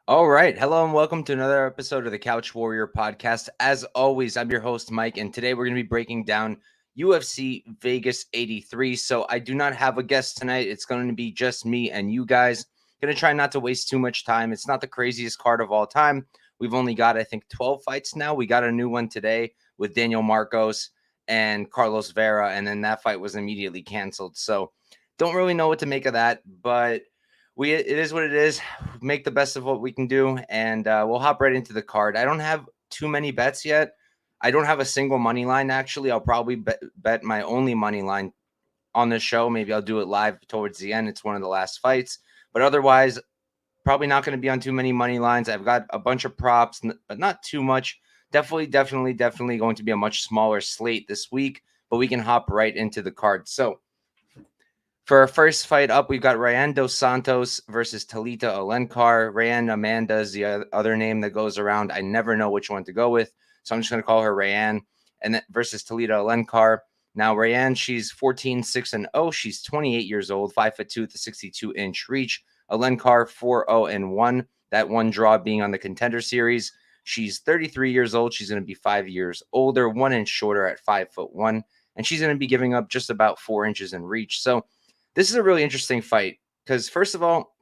All right. Hello and welcome to another episode of the Couch Warrior podcast. As always, I'm your host, Mike, and today we're going to be breaking down UFC Vegas 83. So I do not have a guest tonight. It's going to be just me and you guys. Going to try not to waste too much time. It's not the craziest card of all time. We've only got, I think, 12 fights now. We got a new one today with Daniel Marcos and Carlos Vera, and then that fight was immediately canceled. So don't really know what to make of that, but it is what it is. Make the best of what we can do, and we'll hop right into the card. I don't have too many bets yet. I don't have a single money line, actually. I'll probably bet my only money line on this show. Maybe I'll do it live towards the end. It's one of the last fights. But otherwise, probably not going to be on too many money lines. I've got a bunch of props, but not too much. Definitely going to be a much smaller slate this week, but we can hop right into the card. So for our first fight up, we've got Rayanne dos Santos versus Talita Alencar. Rayanne Amanda is the other name that goes around. I never know which one to go with, so I'm just going to call her Rayanne. And then versus Talita Alencar. Now, Rayanne, she's 14-6-0. She's 28 years old, 5'2" with a 62-inch reach. Alencar, 4-0-1. That one draw being on the Contender Series. She's 33 years old. She's going to be 5 years older, 1 inch shorter at 5'1", and she's going to be giving up just about 4 inches in reach. So this is a really interesting fight because, first of all,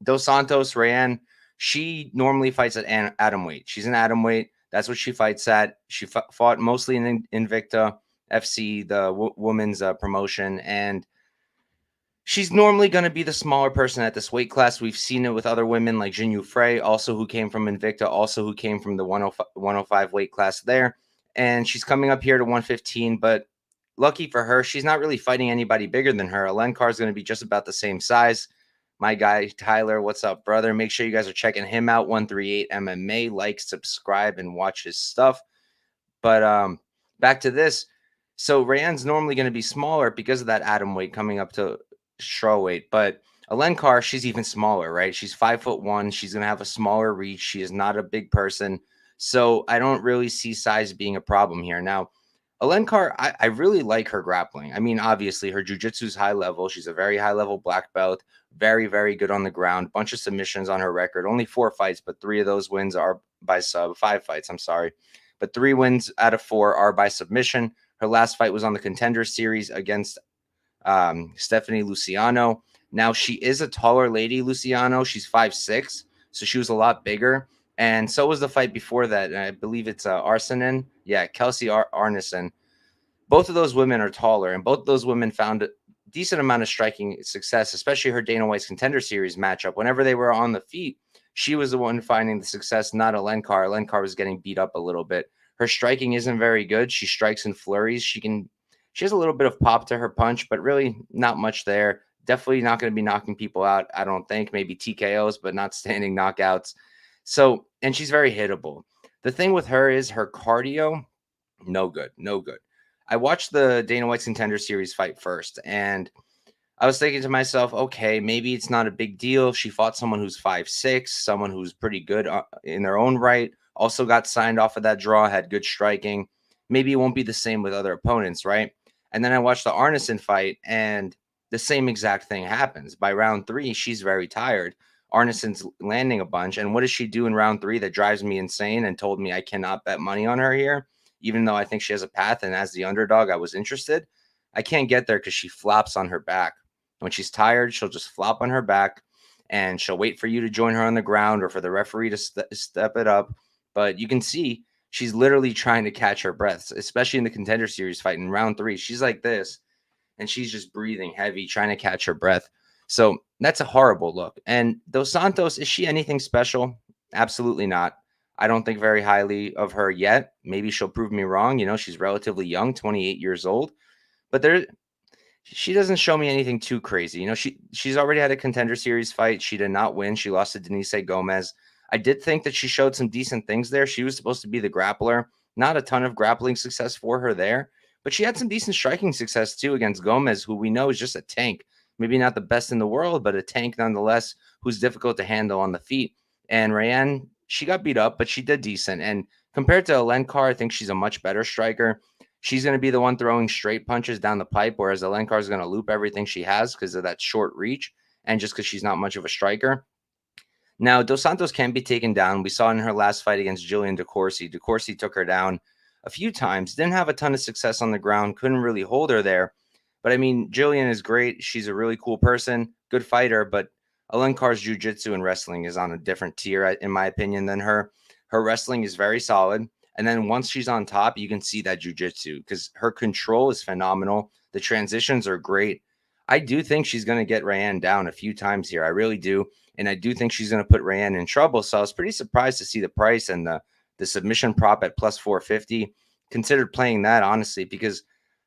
Dos Santos, Rayanne, she normally fights at atomweight. She's an atomweight. That's what she fights at. She fought mostly in Invicta FC, the women's promotion, and she's normally going to be the smaller person at this weight class. We've seen it with other women like Jinh Yu Frey, also who came from Invicta, also who came from the 105 weight class there. And she's coming up here to 115, but lucky for her, she's not really fighting anybody bigger than her. Alencar is going to be just about the same size. My guy, Tyler, what's up, brother? Make sure you guys are checking him out, 138 MMA. Like, subscribe, and watch his stuff. But back to this. So Rayanne's normally going to be smaller because of that atom weight coming up to straw weight. But Alencar, she's even smaller, right? She's 5'1". She's going to have a smaller reach. She is not a big person. So I don't really see size being a problem here. Now, Alencar, I really like her grappling. I mean, obviously, her jiu-jitsu is high level. She's a very high-level black belt, very, very good on the ground. Bunch of submissions on her record. Only 4 fights, but 3 of those wins are by sub. 5 fights, I'm sorry. But 3 wins out of 4 are by submission. Her last fight was on the Contender Series against Stephanie Luciano. Now, she is a taller lady, Luciano. She's 5'6", so she was a lot bigger. And so was the fight before that. And I believe it's Arsenin. Yeah, Kelsey Arneson. Both of those women are taller, and both of those women found a decent amount of striking success, especially her Dana White's Contender Series matchup. Whenever they were on the feet, she was the one finding the success, not Alencar. Alencar was getting beat up a little bit. Her striking isn't very good. She strikes in flurries. She has a little bit of pop to her punch, but really not much there. Definitely not going to be knocking people out, I don't think. Maybe TKOs, but not standing knockouts. So, and she's very hittable. The thing with her is her cardio, no good. I watched the Dana White's Contender Series fight first, and I was thinking to myself, okay, maybe it's not a big deal. She fought someone who's 5'6", someone who's pretty good in their own right, also got signed off of that draw, had good striking. Maybe it won't be the same with other opponents, right? And then I watched the Arneson fight, and the same exact thing happens. By round 3, she's very tired. Arneson's landing a bunch. And what does she do in round 3 that drives me insane and told me I cannot bet money on her here, even though I think she has a path? And as the underdog, I was interested. I can't get there because she flops on her back. When she's tired, she'll just flop on her back, and she'll wait for you to join her on the ground or for the referee to step it up. But you can see she's literally trying to catch her breath, especially in the Contender Series fight in round 3. She's like this, and she's just breathing heavy, trying to catch her breath. So that's a horrible look. And Dos Santos, is she anything special? Absolutely not. I don't think very highly of her yet. Maybe she'll prove me wrong. You know, she's relatively young, 28 years old. But She doesn't show me anything too crazy. She's already had a Contender Series fight. She did not win. She lost to Denise Gomez. I did think that she showed some decent things there. She was supposed to be the grappler. Not a ton of grappling success for her there, but she had some decent striking success too against Gomez, who we know is just a tank. Maybe not the best in the world, but a tank nonetheless, who's difficult to handle on the feet. And Rayanne, she got beat up, but she did decent. And compared to Alencar, I think she's a much better striker. She's going to be the one throwing straight punches down the pipe, whereas Alencar is going to loop everything she has because of that short reach and just because she's not much of a striker. Now, Dos Santos can be taken down. We saw in her last fight against Jillian DeCourcy. DeCourcy took her down a few times, didn't have a ton of success on the ground, couldn't really hold her there. But I mean, Jillian is great. She's a really cool person, good fighter, but Alencar's jiu-jitsu and wrestling is on a different tier, in my opinion, than her. Her wrestling is very solid. And then once she's on top, you can see that jiu-jitsu because her control is phenomenal. The transitions are great. I do think she's going to get Rayanne down a few times here. I really do. And I do think she's going to put Rayanne in trouble. So I was pretty surprised to see the price and the submission prop at plus 450. Considered playing that, honestly, because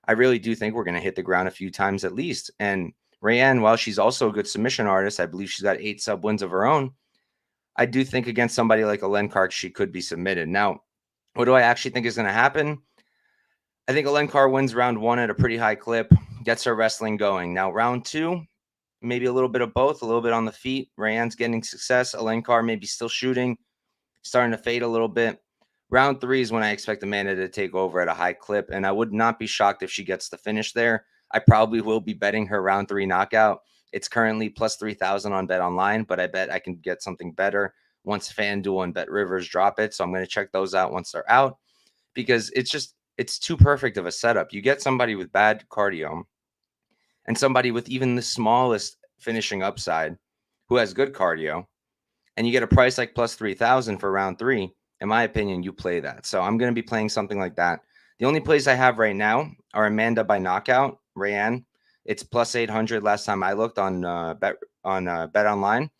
I really do think we're going to hit the ground a few times at least. And Rayanne, while she's also a good submission artist, I believe she's got 8 sub wins of her own. I do think against somebody like Alencar, she could be submitted. Now, what do I actually think is going to happen? I think Alencar wins round 1 at a pretty high clip, gets her wrestling going. Now, round 2, maybe a little bit of both, a little bit on the feet. Rayanne's getting success. Alencar maybe still shooting, starting to fade a little bit. Round 3 is when I expect Amanda to take over at a high clip, and I would not be shocked if she gets the finish there. I probably will be betting her round 3 knockout. It's currently plus 3,000 on Bet Online, but I bet I can get something better once FanDuel and Bet Rivers drop it. So I'm going to check those out once they're out because it's too perfect of a setup. You get somebody with bad cardio and somebody with even the smallest finishing upside who has good cardio, and you get a price like plus 3,000 for round 3. In my opinion, you play that. So I'm going to be playing something like that. The only plays I have right now are Amanda by knockout, Rayanne. It's plus 800 last time I looked on Bet Online.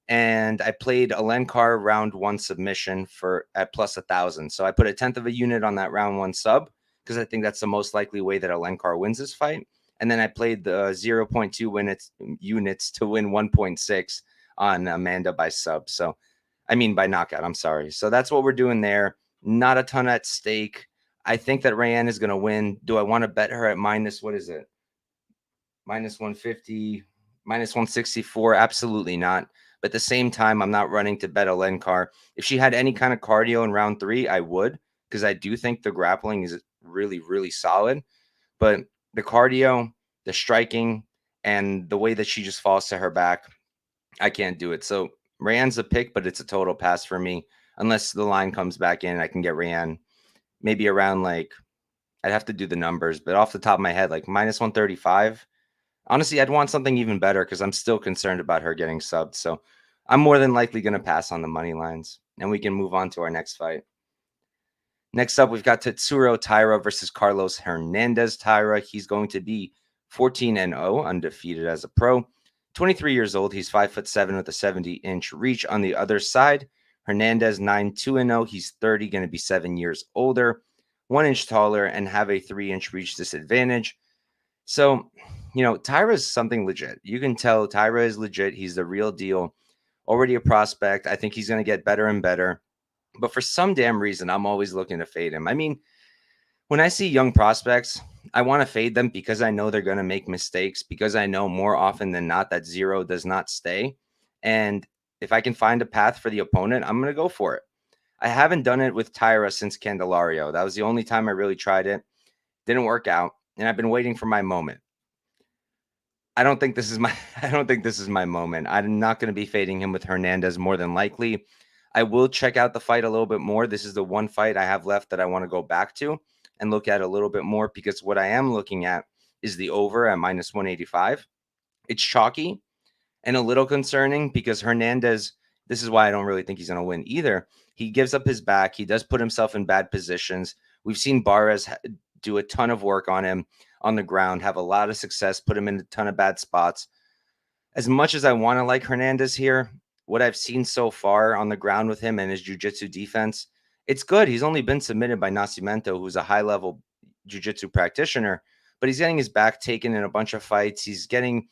And I played Alencar round 1 submission at plus 1,000. So I put a tenth of a unit on that round 1 sub because I think that's the most likely way that Alencar wins this fight. And then I played the 0.2 units to win 1.6 on Amanda by sub. So, I mean, by knockout, I'm sorry. So that's what we're doing there. Not a ton at stake. I think that Rayanne is going to win. Do I want to bet her at minus, what is it? Minus 150, minus 164? Absolutely not. But at the same time, I'm not running to bet Alencar. If she had any kind of cardio in round 3, I would, because I do think the grappling is really, really solid. But the cardio, the striking, and the way that she just falls to her back, I can't do it. So Rayanne's a pick, but it's a total pass for me. Unless the line comes back in, I can get Rayanne maybe around I'd have to do the numbers, but off the top of my head, like minus 135. Honestly, I'd want something even better because I'm still concerned about her getting subbed. So I'm more than likely going to pass on the money lines, and we can move on to our next fight. Next up, we've got Tatsuro Taira versus Carlos Hernandez. Taira, he's going to be 14-0, undefeated as a pro. 23 years old. He's 5'7" with a 70-inch reach on the other side. Hernandez 9-2-0. He's 30, going to be 7 years older, 1 inch taller, and have a 3-inch reach disadvantage. So, Taira is something legit. You can tell Taira is legit. He's the real deal. Already a prospect. I think he's going to get better and better. But for some damn reason, I'm always looking to fade him. I mean, when I see young prospects, I want to fade them because I know they're going to make mistakes, because I know more often than not that 0 does not stay. And if I can find a path for the opponent, I'm going to go for it. I haven't done it with Taira since Candelario. That was the only time I really tried it. Didn't work out. And I've been waiting for my moment. I don't think this is my moment. I'm not going to be fading him with Hernandez more than likely. I will check out the fight a little bit more. This is the one fight I have left that I want to go back to and look at a little bit more, because what I am looking at is the over at minus 185. It's chalky and a little concerning because Hernandez, this is why I don't really think he's going to win either. He gives up his back. He does put himself in bad positions. We've seen Barres do a ton of work on him on the ground, have a lot of success, put him in a ton of bad spots. As much as I want to like Hernandez here, what I've seen so far on the ground with him and his jiu-jitsu defense, it's good. He's only been submitted by Nascimento, who's a high-level jiu-jitsu practitioner, but he's getting his back taken in a bunch of fights. He's getting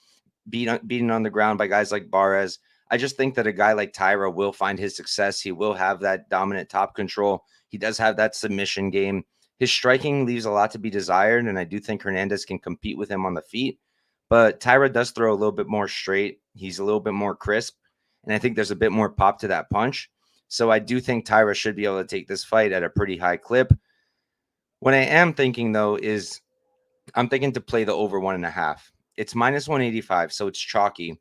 beaten on the ground by guys like Barres. I just think that a guy like Taira will find his success. He will have that dominant top control. He does have that submission game. His striking leaves a lot to be desired, and I do think Hernandez can compete with him on the feet. But Taira does throw a little bit more straight. He's a little bit more crisp, and I think there's a bit more pop to that punch. So I do think Taira should be able to take this fight at a pretty high clip. What I am thinking, though, is I'm thinking to play the over 1.5. It's minus 185, so it's chalky.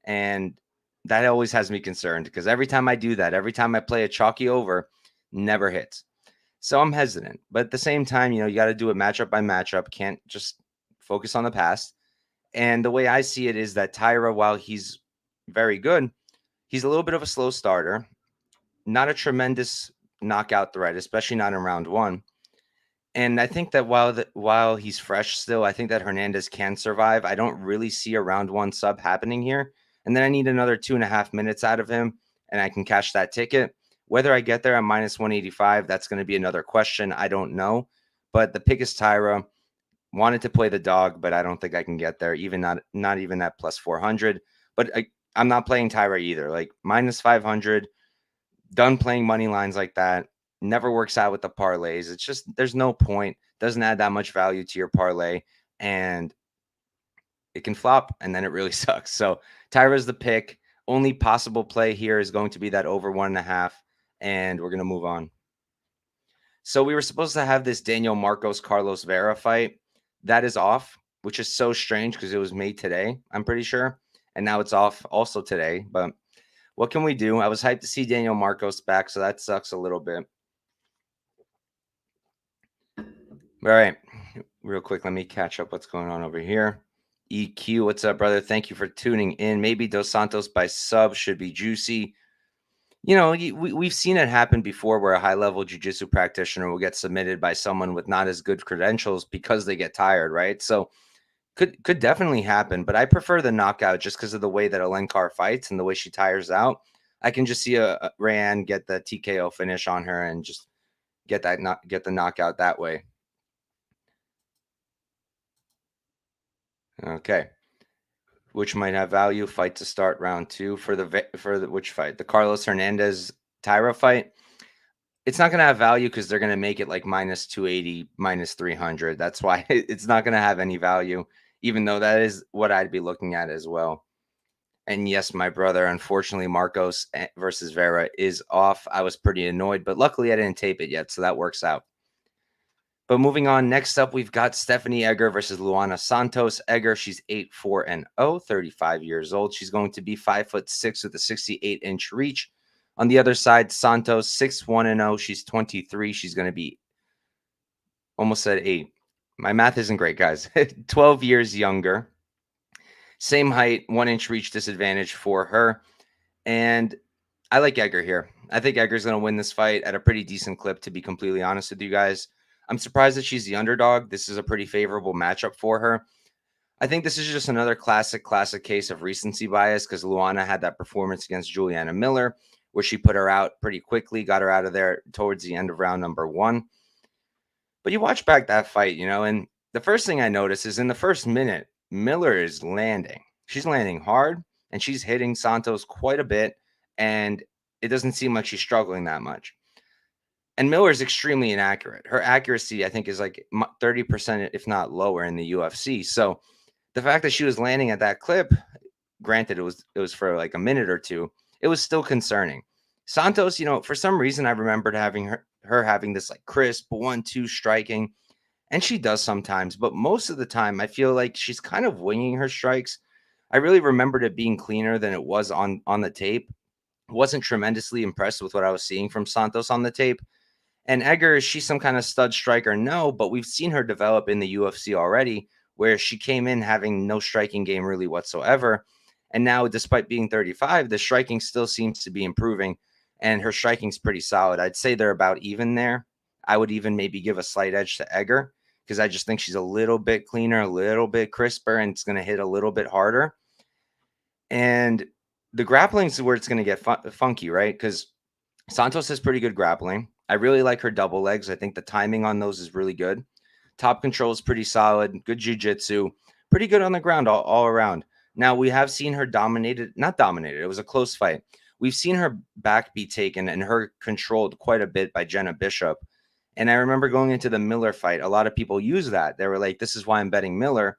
And that always has me concerned because every time I do that, every time I play a chalky over, never hits. So I'm hesitant. But at the same time, you got to do it matchup by matchup. Can't just focus on the past. And the way I see it is that Taira, while he's very good, he's a little bit of a slow starter. Not a tremendous knockout threat, especially not in round one. And I think that while he's fresh still, I think that Hernandez can survive. I don't really see a round one sub happening here. And then I need another 2.5 minutes out of him, and I can cash that ticket. Whether I get there at minus 185, that's going to be another question. I don't know. But the pick is Taira. Wanted to play the dog, but I don't think I can get there, even not even at plus 400. But I'm not playing Taira either. Like minus 500, done playing money lines like that. Never works out with the parlays. It's just there's no point. Doesn't add that much value to your parlay, and it can flop, and then it really sucks. So Taira's the pick. Only possible play here is going to be that over 1.5, and we're gonna move on. So we were supposed to have this Daniel Marcos Carlos Vera fight. That is off, which is so strange because it was made today, I'm pretty sure, and now it's off also today. But what can we do? I was hyped to see Daniel Marcos back, so that sucks a little bit. All right, real quick, let me catch up what's going on over here. EQ, what's up, brother? Thank you for tuning in. Maybe Dos Santos by sub should be juicy. We've seen it happen before where a high-level jiu-jitsu practitioner will get submitted by someone with not as good credentials because they get tired, right? So could definitely happen, but I prefer the knockout just because of the way that Alencar fights and the way she tires out. I can just see a Rayanne get the TKO finish on her and just get the knockout that way. Okay. Which might have value. Fight to start round 2 for the which fight? The Carlos Hernandez Taira fight. It's not going to have value because they're going to make it like minus 280, minus 300. That's why it's not going to have any value, even though that is what I'd be looking at as well. And yes, my brother, unfortunately, Marcos versus Vera is off. I was pretty annoyed, but luckily I didn't tape it yet, so that works out. But moving on, next up, we've got Stephanie Egger versus Luana Santos. Egger, she's 8-4-0, 35 years old. She's going to be 5'6" with a 68-inch reach. On the other side, Santos, 6-1-0. She's 23. She's going to be almost at 8. My math isn't great, guys. 12 years younger. Same height, 1-inch reach disadvantage for her. And I like Egger here. I think Egger's going to win this fight at a pretty decent clip, to be completely honest with you guys. I'm surprised that she's the underdog. This is a pretty favorable matchup for her. I think this is just another classic case of recency bias because Luana had that performance against Juliana Miller where she put her out pretty quickly, got her out of there towards the end of round number 1. But you watch back that fight, and the first thing I notice is in the first minute, Miller is landing. She's landing hard, and she's hitting Santos quite a bit, and it doesn't seem like she's struggling that much. And Miller is extremely inaccurate. Her accuracy, I think, is like 30%, if not lower, in the UFC. So the fact that she was landing at that clip, granted, it was for like a minute or two, it was still concerning. Santos, for some reason, I remembered having her having this like crisp 1-2 striking, and she does sometimes, but most of the time, I feel like she's kind of winging her strikes. I really remembered it being cleaner than it was on the tape. Wasn't tremendously impressed with what I was seeing from Santos on the tape. And Egger, is she some kind of stud striker? No, but we've seen her develop in the UFC already, where she came in having no striking game really whatsoever. And now, despite being 35, the striking still seems to be improving, and her striking's pretty solid. I'd say they're about even there. I would even maybe give a slight edge to Egger because I just think she's a little bit cleaner, a little bit crisper, and it's going to hit a little bit harder. And the grappling is where it's going to get funky, right? Because Santos has pretty good grappling. I really like her double legs. I think the timing on those is really good. Top control is pretty solid. Good jiu-jitsu. Pretty good on the ground all around. Now, we have seen her not dominated. It was a close fight. We've seen her back be taken and her controlled quite a bit by Jenna Bishop. And I remember going into the Miller fight, a lot of people use that. They were like, this is why I'm betting Miller.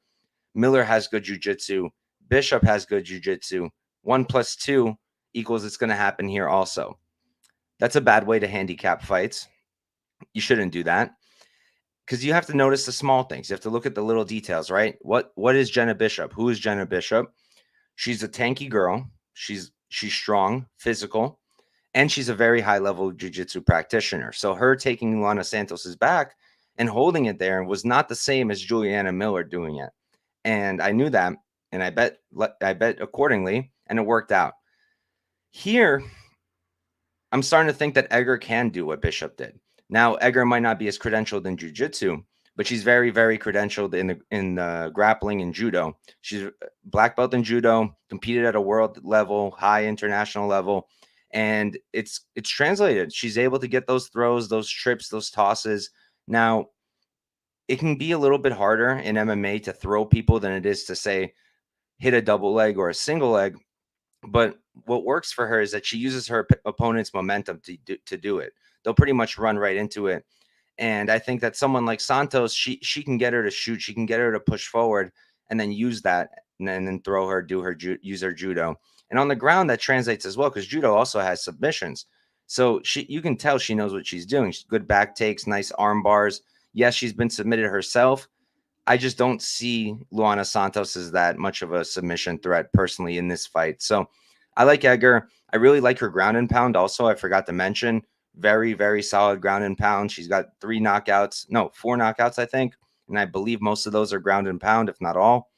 Miller has good jiu-jitsu. Bishop has good jiu-jitsu. 1 + 2 equals it's going to happen here also. That's a bad way to handicap fights. You shouldn't do that because you have to notice the small things. You have to look at the little details, right? What is Jenna Bishop? Who is Jenna Bishop? She's a tanky girl. She's strong, physical, and she's a very high-level jiu-jitsu practitioner. So her taking Luana Santos's back and holding it there was not the same as Juliana Miller doing it. And I knew that, and I bet accordingly, and it worked out. Here, I'm starting to think that Egger can do what Bishop did. Now, Egger might not be as credentialed in jiu-jitsu, but she's very, very credentialed in the grappling and judo. She's black belt in judo, competed at a world level, high international level, and it's translated. She's able to get those throws, those trips, those tosses. Now, it can be a little bit harder in MMA to throw people than it is to, say, hit a double leg or a single leg. But what works for her is that she uses her opponent's momentum to do it. They'll pretty much run right into it. And I think that someone like Santos, she can get her to shoot. She can get her to push forward and then use that and then throw her, use her judo. And on the ground, that translates as well because judo also has submissions. So you can tell she knows what she's doing. She's good back takes, nice arm bars. Yes, she's been submitted herself. I just don't see Luana Santos as that much of a submission threat personally in this fight. So I like Egger. I really like her ground and pound also. I forgot to mention. Very, very solid ground and pound. She's got 4 knockouts, I think. And I believe most of those are ground and pound, if not all.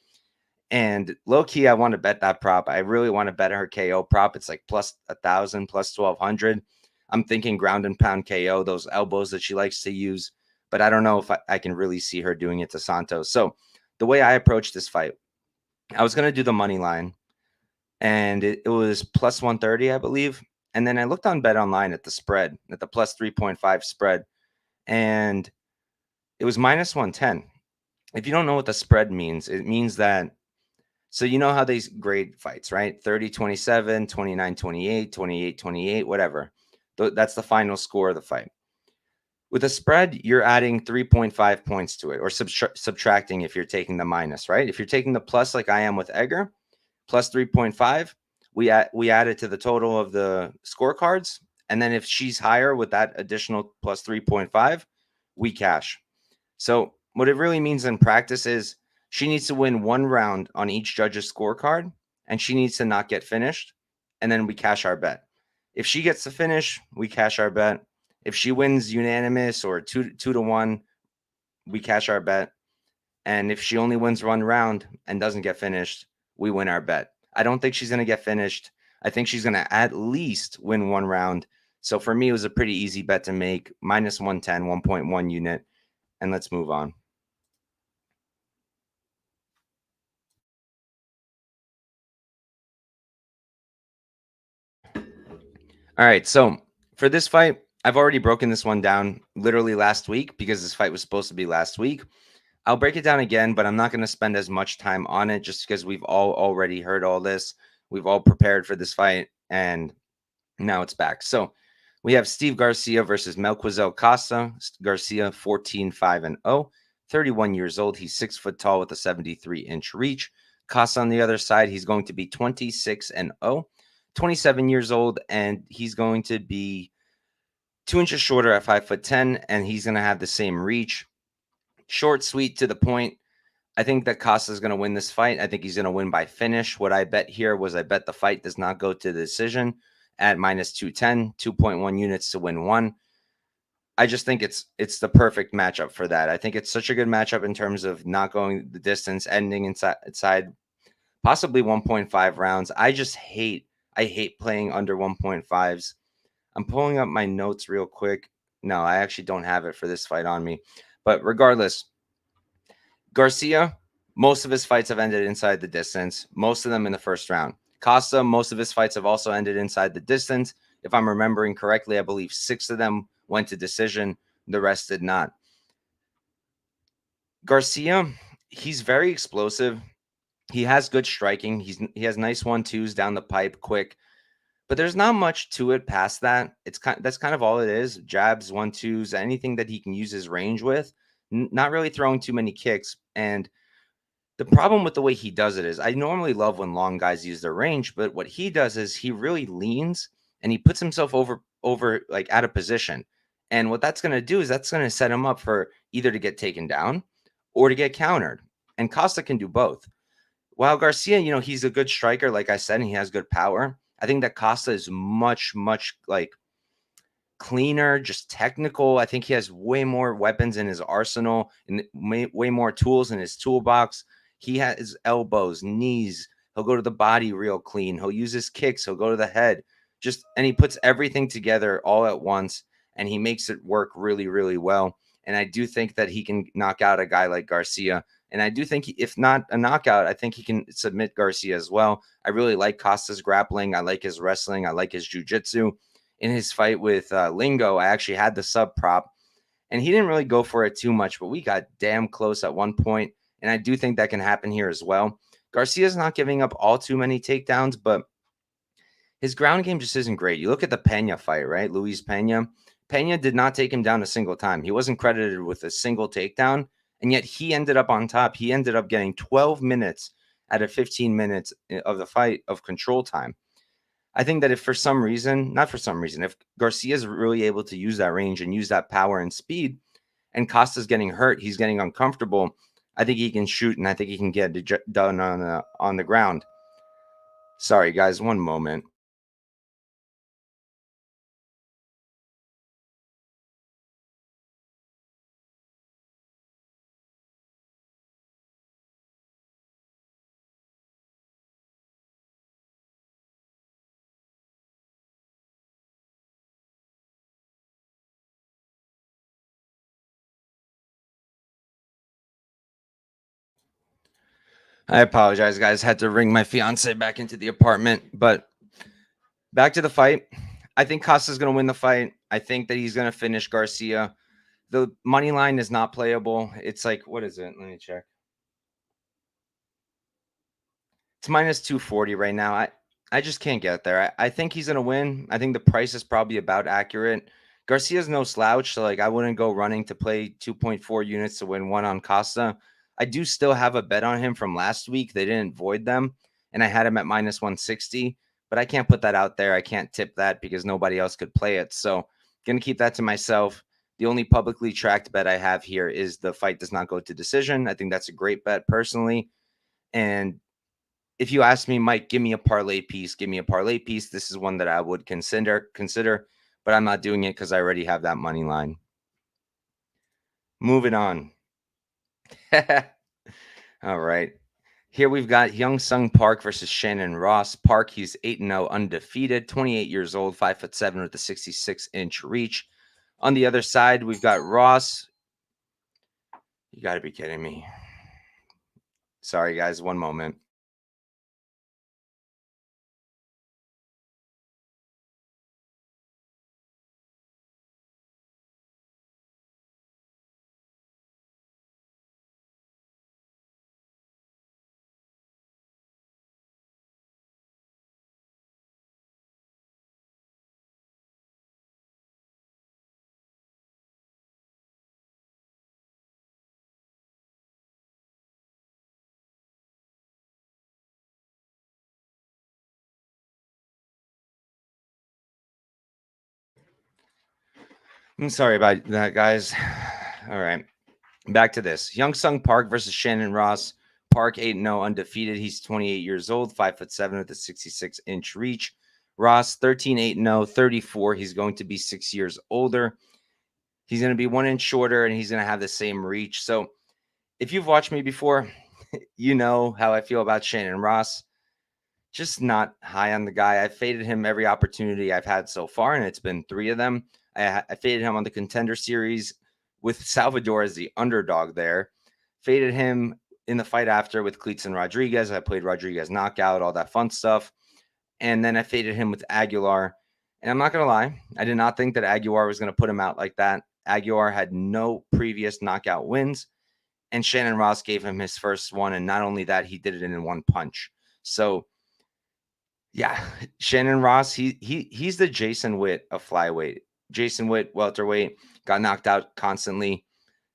And low key, I want to bet that prop. I really want to bet her KO prop. It's like plus 1,000, plus 1,200. I'm thinking ground and pound KO, those elbows that she likes to use. But I don't know if I can really see her doing it to Santos. So the way I approached this fight, I was going to do the money line. And it was plus 130, I believe. And then I looked on Bet Online at the spread, at the plus 3.5 spread, and it was minus 110. If you don't know what the spread means, it means that, so you know how they grade fights, right? 30-27, 29-28, 28-28, whatever. That's the final score of the fight. With a spread, you're adding 3.5 points to it, or subtracting if you're taking the minus, right? If you're taking the plus like I am with Egger, plus 3.5, we add it to the total of the scorecards. And then if she's higher with that additional plus 3.5, we cash. So what it really means in practice is she needs to win 1 round on each judge's scorecard, and she needs to not get finished, and then we cash our bet. If she gets to finish, we cash our bet. If she wins unanimous or 2-1, we cash our bet. And if she only wins 1 round and doesn't get finished, we win our bet. I don't think she's going to get finished. I think she's going to at least win 1 round. So for me, it was a pretty easy bet to make. Minus 110, 1.1 unit. And let's move on. All right. So for this fight, I've already broken this one down literally last week because this fight was supposed to be last week. I'll break it down again, but I'm not going to spend as much time on it just because we've all already heard all this. We've all prepared for this fight, and now it's back. So we have Steve Garcia versus Melquizael Costa. Garcia, 14-5-0, 31 years old. He's 6 foot tall with a 73-inch reach. Costa on the other side, he's going to be 26-0, 27 years old, and he's going to be 2 inches shorter at 5'10", and he's going to have the same reach. Short, sweet, to the point. I think that Costa is going to win this fight. I think he's going to win by finish. What I bet here was I bet the fight does not go to the decision at minus 210, 2.1 units to win 1. I just think it's the perfect matchup for that. I think it's such a good matchup in terms of not going the distance, ending inside possibly 1.5 rounds. I hate playing under 1.5s. I'm pulling up my notes real quick. No, I actually don't have it for this fight on me. But regardless, Garcia, most of his fights have ended inside the distance, most of them in the first round. Costa, most of his fights have also ended inside the distance. If I'm remembering correctly, I believe 6 of them went to decision. The rest did not. Garcia, he's very explosive. He has good striking. He has nice 1-2s down the pipe, quick. But there's not much to it past that. That's kind of all it is. Jabs, 1-2s, anything that he can use his range with. Not really throwing too many kicks. And the problem with the way he does it is I normally love when long guys use their range, but what he does is he really leans and he puts himself over like out of position. And what that's going to do is that's going to set him up for either to get taken down or to get countered. And Costa can do both. While Garcia, he's a good striker, like I said, and he has good power. I think that Costa is much, much like cleaner, just technical. I think he has way more weapons in his arsenal and way more tools in his toolbox. He has elbows, knees. He'll go to the body real clean. He'll use his kicks. He'll go to the head. And he puts everything together all at once, and he makes it work really, really well. And I do think that he can knock out a guy like Garcia. And I do think if not a knockout, I think he can submit Garcia as well. I really like Costa's grappling. I like his wrestling. I like his jiu-jitsu. In his fight with Lingo, I actually had the sub prop, and he didn't really go for it too much, but we got damn close at one point, and I do think that can happen here as well. Garcia's not giving up all too many takedowns, but his ground game just isn't great. You look at the Pena fight, right? Luis Pena. Pena did not take him down a single time. He wasn't credited with a single takedown, and yet he ended up on top. He ended up getting 12 minutes out of 15 minutes of the fight of control time. I think that if for some reason, not for some reason, if Garcia is really able to use that range and use that power and speed, and Costa's getting hurt, he's getting uncomfortable, I think he can shoot, and I think he can get it done on the ground. Sorry, guys, one moment. I apologize, guys. Had to ring my fiance back into the apartment, but back to the fight. I think Costa's going to win the fight. I think that he's going to finish Garcia. The money line is not playable. It's like, what is it? Let me check. It's minus 240 right now. I just can't get there. I think he's gonna win. I think the price is probably about accurate. Garcia's no slouch, so like I wouldn't go running to play 2.4 units to win one on Costa. I do still have a bet on him from last week. They didn't void them, and I had him at minus 160, but I can't put that out there. I can't tip that because nobody else could play it. So gonna keep that to myself. The only publicly tracked bet I have here is the fight does not go to decision. I think that's a great bet personally. And if you ask me, Mike, give me a parlay piece. Give me a parlay piece. This is one that I would consider, but I'm not doing it because I already have that money line. Moving on. All right. Here we've got Yong Sung Park versus Shannon Ross. Park, he's 8-0 undefeated, 28 years old, 5'7" with a 66-inch reach. On the other side, we've got Ross. You got to be kidding me. Sorry, guys. One moment. I'm sorry about that, guys. All right. Back to this. Yong Sung Park versus Shannon Ross. Park 8-0 undefeated. He's 28 years old, 5'7" with a 66-inch reach. Ross 13-8-0, 34. He's going to be 6 years older. He's going to be 1 inch shorter, and he's going to have the same reach. So if you've watched me before, you know how I feel about Shannon Ross. Just not high on the guy. I faded him every opportunity I've had so far, and it's been 3 of them. I faded him on the Contender Series with Salvador as the underdog there. Faded him in the fight after with Cleats and Rodriguez. I played Rodriguez knockout, all that fun stuff. And then I faded him with Aguilar. And I'm not going to lie, I did not think that Aguilar was going to put him out like that. Aguilar had no previous knockout wins. And Shannon Ross gave him his first one. And not only that, he did it in one punch. So, yeah, Shannon Ross, he's the Jason Witt of flyweight. Jason Witt, welterweight, got knocked out constantly.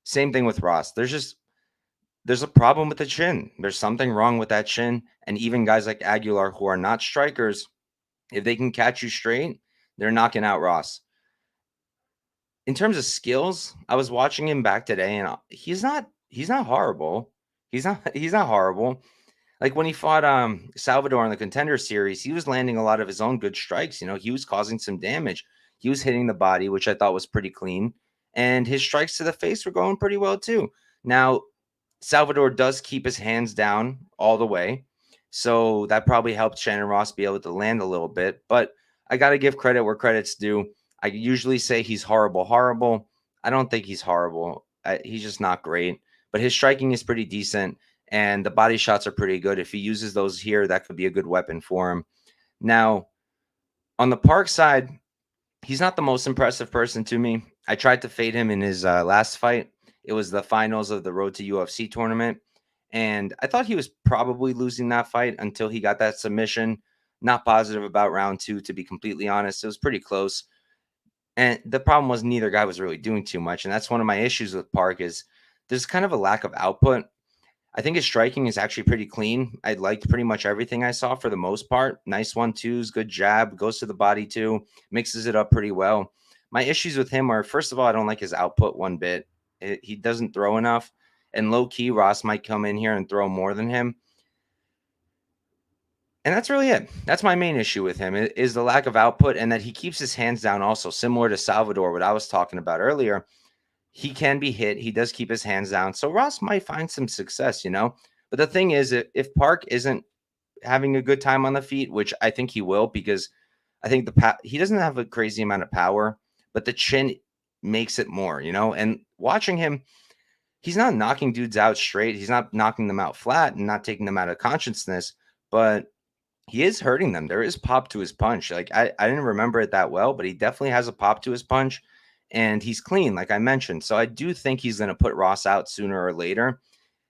Same thing with Ross. There's a problem with the chin. There's something wrong with that chin. And even guys like Aguilar, who are not strikers, if they can catch you straight, they're knocking out Ross. In terms of skills, I was watching him back today, and he's not horrible. He's not horrible. Like when he fought Salvador in the Contender Series, he was landing a lot of his own good strikes. He was causing some damage. He was hitting the body, which I thought was pretty clean, and his strikes to the face were going pretty well too. Now, Salvador does keep his hands down all the way, so that probably helped Shannon Ross be able to land a little bit. But I got to give credit where credit's due. I usually say he's horrible. I don't think he's horrible. He's just not great, but his striking is pretty decent. And the body shots are pretty good. If he uses those here, that could be a good weapon for him. Now, on the Park side, he's not the most impressive person to me. I tried to fade him in his last fight. It was the finals of the Road to UFC tournament. And I thought he was probably losing that fight until he got that submission. Not positive about round 2, to be completely honest. It was pretty close. And the problem was neither guy was really doing too much. And that's one of my issues with Park is there's kind of a lack of output. I think his striking is actually pretty clean. I liked pretty much everything I saw for the most part. Nice 1-2s, good jab, goes to the body too, mixes it up pretty well. My issues with him are, first of all, I don't like his output one bit. He doesn't throw enough. And low key, Ross might come in here and throw more than him. And that's really it. That's my main issue with him is the lack of output and that he keeps his hands down also, similar to Salvador, what I was talking about earlier. He can be hit. He does keep his hands down. So Ross might find some success, But the thing is, if Park isn't having a good time on the feet, which I think he will, because I think he doesn't have a crazy amount of power, but the chin makes it more, And watching him, he's not knocking dudes out straight. He's not knocking them out flat and not taking them out of consciousness, but he is hurting them. There is pop to his punch. Like I didn't remember it that well, but he definitely has a pop to his punch. And he's clean, like I mentioned. So I do think he's going to put Ross out sooner or later.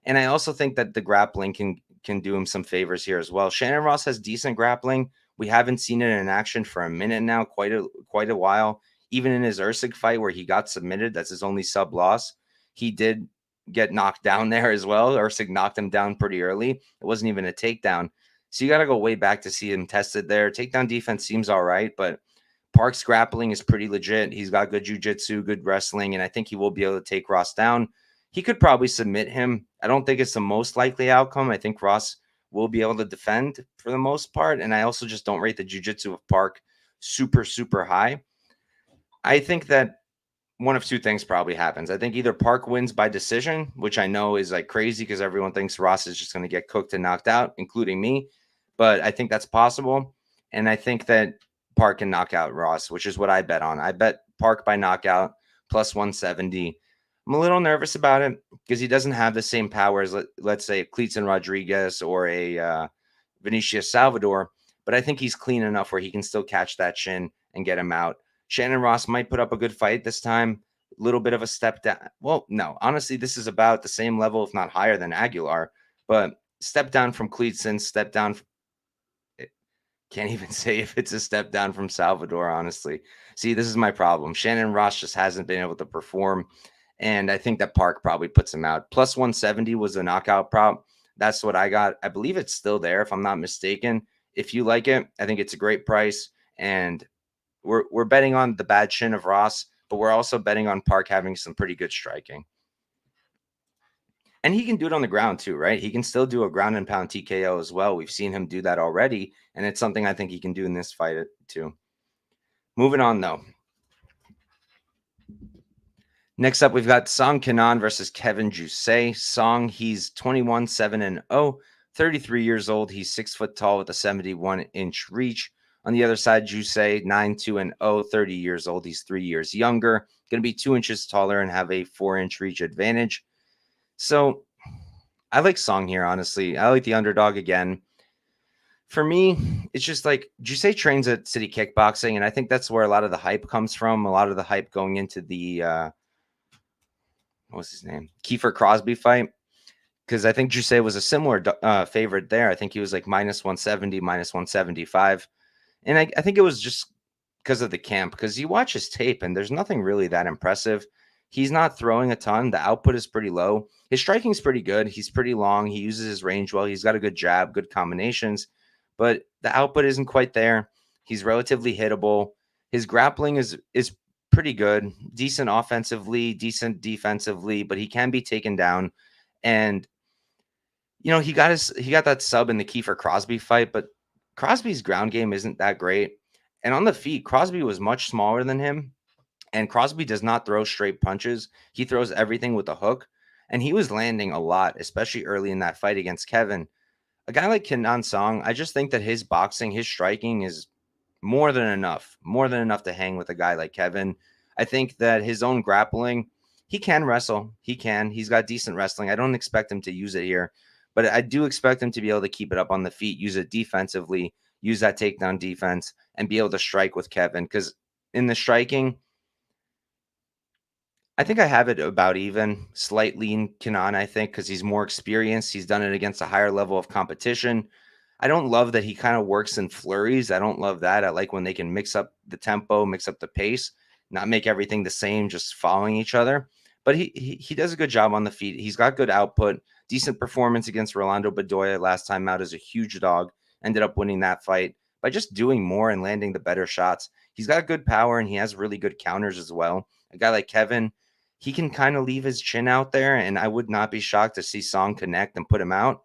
And I also think that the grappling can do him some favors here as well. Shannon Ross has decent grappling. We haven't seen it in action for a minute now, quite a while. Even in his Usyk fight where he got submitted, that's his only sub loss. He did get knocked down there as well. Usyk knocked him down pretty early. It wasn't even a takedown. So you got to go way back to see him tested there. Takedown defense seems all right, but Park's grappling is pretty legit. He's got good jiu-jitsu, good wrestling, and I think he will be able to take Ross down. He could probably submit him. I don't think it's the most likely outcome. I think Ross will be able to defend for the most part, and I also just don't rate the jiu-jitsu of Park super, super high. I think that one of two things probably happens. I think either Park wins by decision, which I know is like crazy because everyone thinks Ross is just going to get cooked and knocked out, including me, but I think that's possible, and I think that Park can knock out Ross, which is what I bet on. I bet Park by knockout plus 170. I'm a little nervous about it because he doesn't have the same power as, let's say, Cleetson Rodriguez or a Vinicius Salvador, but I think he's clean enough where he can still catch that chin and get him out. Shannon Ross might put up a good fight this time. A little bit of a step down. Well, no, honestly, this is about the same level, if not higher than Aguilar, but step down from Cleetson, step down. Can't even say if it's a step down from Salvador, honestly. See, this is my problem. Shannon Ross just hasn't been able to perform, and I think that Park probably puts him out. Plus 170 was a knockout prop. That's what I got. I believe it's still there, if I'm not mistaken. If you like it, I think it's a great price, and we're betting on the bad chin of Ross, but we're also betting on Park having some pretty good striking. And he can do it on the ground too, right? He can still do a ground and pound TKO as well. We've seen him do that already, and it's something I think he can do in this fight too. Moving on, though. Next up, we've got Song Kenan versus Kevin Jousset. Song, he's 21-7-0, 33 years old. He's 6 foot tall with a 71-inch reach. On the other side, Jousset, 9-2-0, 30 years old. He's 3 years younger, going to be 2 inches taller and have a 4-inch reach advantage. So I like Song here, honestly. I like the underdog again. For me, it's just like Jousset trains at City Kickboxing, and I think that's where a lot of the hype comes from. A lot of the hype going into the what's his name? Kiefer Crosby fight. Because I think Jousset was a similar favorite there. I think he was like minus 170, minus 175. And I think it was just because of the camp, because you watch his tape and there's nothing really that impressive. He's not throwing a ton. The output is pretty low. His striking's pretty good. He's pretty long. He uses his range well. He's got a good jab, good combinations, but the output isn't quite there. He's relatively hittable. His grappling is pretty good, decent offensively, decent defensively, but he can be taken down. And he got that sub in the Kiefer Crosby fight, but Crosby's ground game isn't that great. And on the feet, Crosby was much smaller than him, and Crosby does not throw straight punches. He throws everything with a hook, and he was landing a lot, especially early in that fight against Kevin. A guy like Kenan Song, I just think that his boxing, his striking is more than enough to hang with a guy like Kevin. I think that his own grappling, he can wrestle. He's got decent wrestling. I don't expect him to use it here, but I do expect him to be able to keep it up on the feet, use it defensively, use that takedown defense, and be able to strike with Kevin. Because in the striking, I think I have it about even, slightly in Kenan, I think, because he's more experienced. He's done it against a higher level of competition. I don't love that he kind of works in flurries. I don't love that. I like when they can mix up the tempo, mix up the pace, not make everything the same, just following each other. But he does a good job on the feet. He's got good output, decent performance against Rolando Bedoya last time out as a huge dog. Ended up winning that fight by just doing more and landing the better shots. He's got good power and he has really good counters as well. A guy like Kevin, he can kind of leave his chin out there, and I would not be shocked to see Song connect and put him out.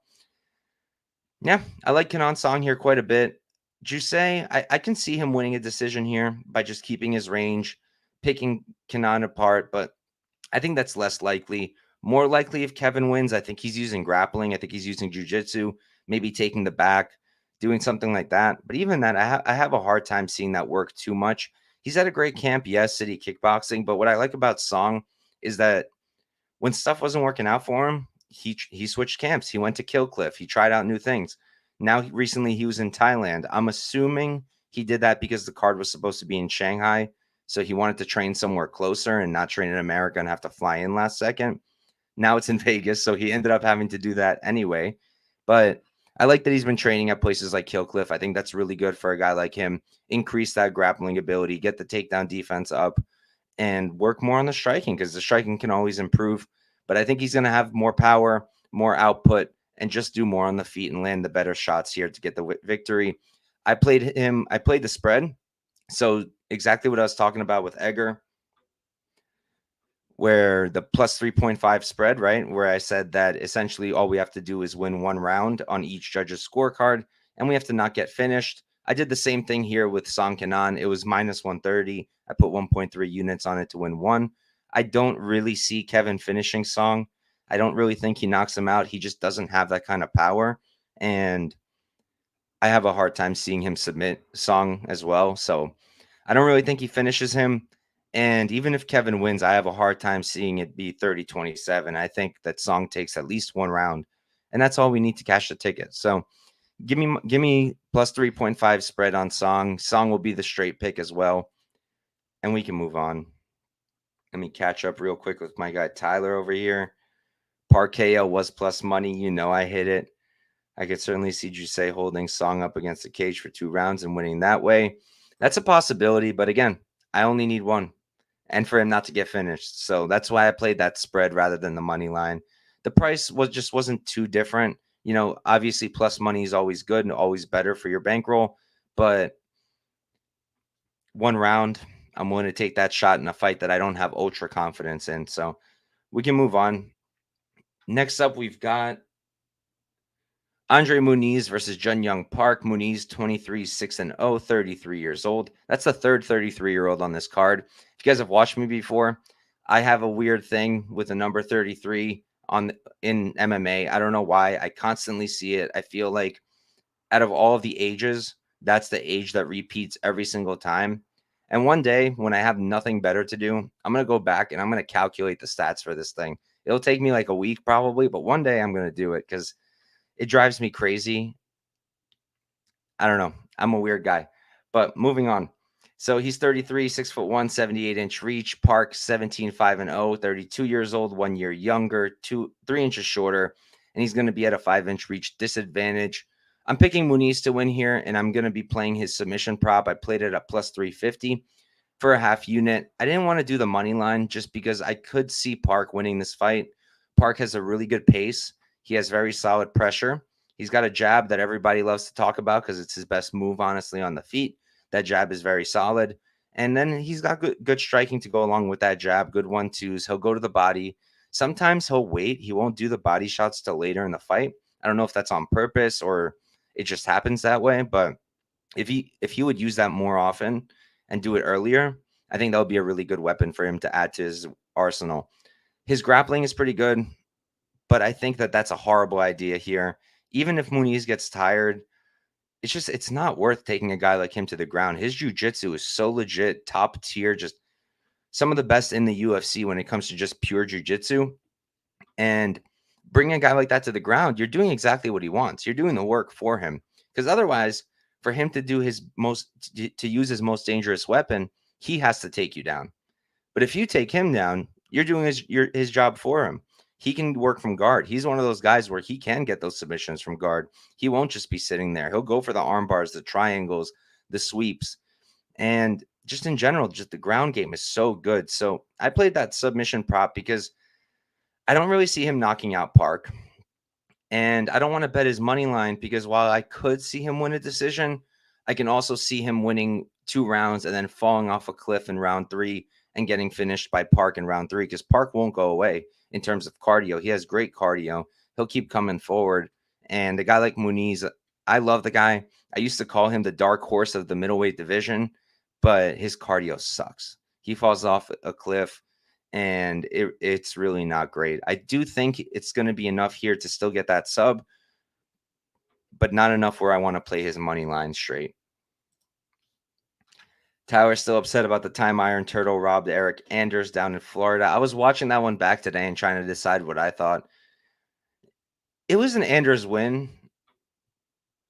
Yeah, I like Kenan Song here quite a bit. Jousset, I can see him winning a decision here by just keeping his range, picking Kenan apart, but I think that's less likely. More likely if Kevin wins, I think he's using grappling. I think he's using jujitsu, maybe taking the back, doing something like that. But even that, I have a hard time seeing that work too much. He's at a great camp, yes, City Kickboxing, but what I like about Song is that when stuff wasn't working out for him, he switched camps. He went to Kill Cliff. He tried out new things. Now, recently, he was in Thailand. I'm assuming he did that because the card was supposed to be in Shanghai. So he wanted to train somewhere closer and not train in America and have to fly in last second. Now it's in Vegas. So he ended up having to do that anyway. But I like that he's been training at places like Kill Cliff. I think that's really good for a guy like him. Increase that grappling ability, get the takedown defense up, and work more on the striking because the striking can always improve. But I think he's going to have more power, more output, and just do more on the feet and land the better shots here to get the victory. I played the spread. So exactly what I was talking about with Egger, where the plus 3.5 spread, right? Where I said that essentially all we have to do is win one round on each judge's scorecard and we have to not get finished. I did the same thing here with Song Kenan. It was minus 130. I put 1.3 units on it to win one. I don't really see Kevin finishing Song. I don't really think he knocks him out. He just doesn't have that kind of power. And I have a hard time seeing him submit Song as well. So I don't really think he finishes him. And even if Kevin wins, I have a hard time seeing it be 30-27. I think that Song takes at least one round. And that's all we need to cash the ticket. So give me plus 3.5 spread on Song. Song will be the straight pick as well. And we can move on. Let me catch up real quick with my guy Tyler over here. Parkeo was plus money. I hit it. I could certainly see Jousset holding Song up against the cage for 2 rounds and winning that way. That's a possibility. But again, I only need one and for him not to get finished. So that's why I played that spread rather than the money line. The price wasn't too different. Obviously plus money is always good and always better for your bankroll, but one round, I'm willing to take that shot in a fight that I don't have ultra confidence in. So we can move on. Next up, we've got Andre Muniz versus Jun Young Park. Muniz, 23-6-0, 33 years old. That's the third 33-year-old on this card. If you guys have watched me before, I have a weird thing with the number 33 in MMA. I don't know why. I constantly see it. I feel like out of all of the ages, that's the age that repeats every single time. And one day when I have nothing better to do, I'm going to go back and I'm going to calculate the stats for this thing. It'll take me like a week probably, but one day I'm going to do it because it drives me crazy. I don't know. I'm a weird guy. But moving on. So he's 33, 6'1", 78-inch reach. Park 17, 5-0, 32 years old, 1 year younger, 3 inches shorter, and he's going to be at a 5-inch reach disadvantage. I'm picking Muniz to win here, and I'm going to be playing his submission prop. I played it at plus 350 for a half unit. I didn't want to do the money line just because I could see Park winning this fight. Park has a really good pace. He has very solid pressure. He's got a jab that everybody loves to talk about because it's his best move, honestly, on the feet. That jab is very solid. And then he's got good striking to go along with that jab, good 1-2s. He'll go to the body. Sometimes he'll wait. He won't do the body shots till later in the fight. I don't know if that's on purpose or it just happens that way. But if he would use that more often and do it earlier, I think that would be a really good weapon for him to add to his arsenal. His grappling is pretty good, but I think that that's a horrible idea here. Even if Muniz gets tired, it's not worth taking a guy like him to the ground. His jiu-jitsu is so legit, top tier, just some of the best in the UFC when it comes to just pure jiu-jitsu. And bringing a guy like that to the ground, you're doing exactly what he wants. You're doing the work for him. Because otherwise, for him to do to use his most dangerous weapon, he has to take you down. But if you take him down, you're doing his job for him. He can work from guard. He's one of those guys where he can get those submissions from guard. He won't just be sitting there. He'll go for the arm bars, the triangles, the sweeps. And just in general, just the ground game is so good. So I played that submission prop because I don't really see him knocking out Park. And I don't want to bet his money line because while I could see him win a decision, I can also see him winning 2 rounds and then falling off a cliff in round 3 and getting finished by Park in round 3 because Park won't go away in terms of cardio. He has great cardio. He'll keep coming forward. And a guy like Muniz, I love the guy. I used to call him the dark horse of the middleweight division, but his cardio sucks. He falls off a cliff and it's really not great. I do think it's going to be enough here to still get that sub, but not enough where I want to play his money line straight. Tyler's still upset about the time Iron Turtle robbed Eric Anders down in Florida. I was watching that one back today and trying to decide what I thought. It was an Anders win,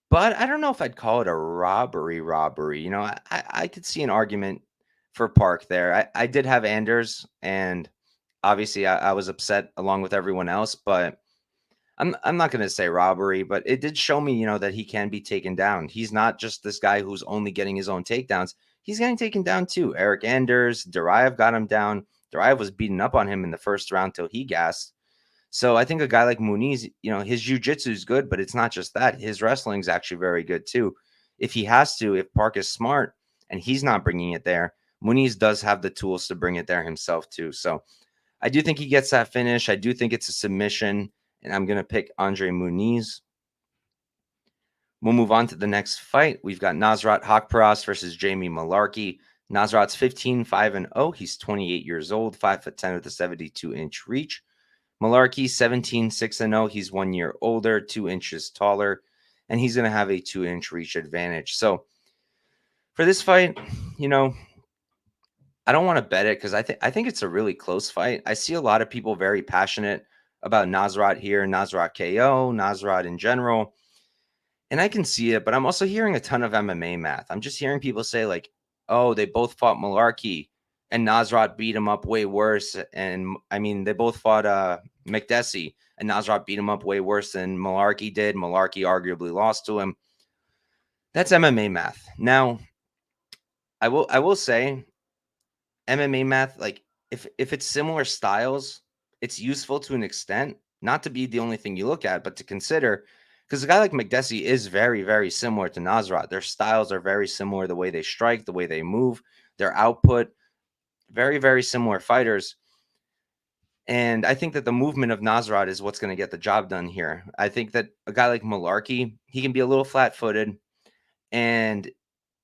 but I don't know if I'd call it a robbery. You know, I could see an argument for Park there. I did have Anders, and obviously I was upset along with everyone else, but I'm not going to say robbery, but it did show me, you know, that he can be taken down. He's not just this guy who's only getting his own takedowns. He's getting taken down too. Eric Anders, Duraev got him down. Duraev was beating up on him in the first round till he gassed. So I think a guy like Muniz, you know, his jiu-jitsu is good, but it's not just that. His wrestling is actually very good too. If he has to, if Park is smart and he's not bringing it there, Muniz does have the tools to bring it there himself too. So I do think he gets that finish. I do think it's a submission, and I'm going to pick Andre Muniz. We'll move on to the next fight. We've got Nasrat Haqparast versus Jamie Mullarkey. Nasrat's 15, 5-0. He's 28 years old, 5'10" with a 72-inch reach. Mullarkey, 17, 6-0. He's 1 year older, 2 inches taller, and he's going to have a 2-inch reach advantage. So for this fight, you know, I don't want to bet it because I think it's a really close fight. I see a lot of people very passionate about Nasrat here, Nasrat KO, Nasrat in general. And I can see it, but I'm also hearing a ton of MMA math. I'm just hearing people say, like, oh, they both fought Mullarkey and Nasrat beat him up way worse. And I mean, they both fought McDessie and Nasrat beat him up way worse than Mullarkey did. Mullarkey arguably lost to him. That's MMA math. Now, I will say MMA math, like if it's similar styles, it's useful to an extent, not to be the only thing you look at, but to consider. Because a guy like McDessie is very, very similar to Nasrat. Their styles are very similar, the way they strike, the way they move, their output, very, very similar fighters. And I think that the movement of Nasrat is what's going to get the job done here. I think that a guy like Mullarkey, he can be a little flat-footed and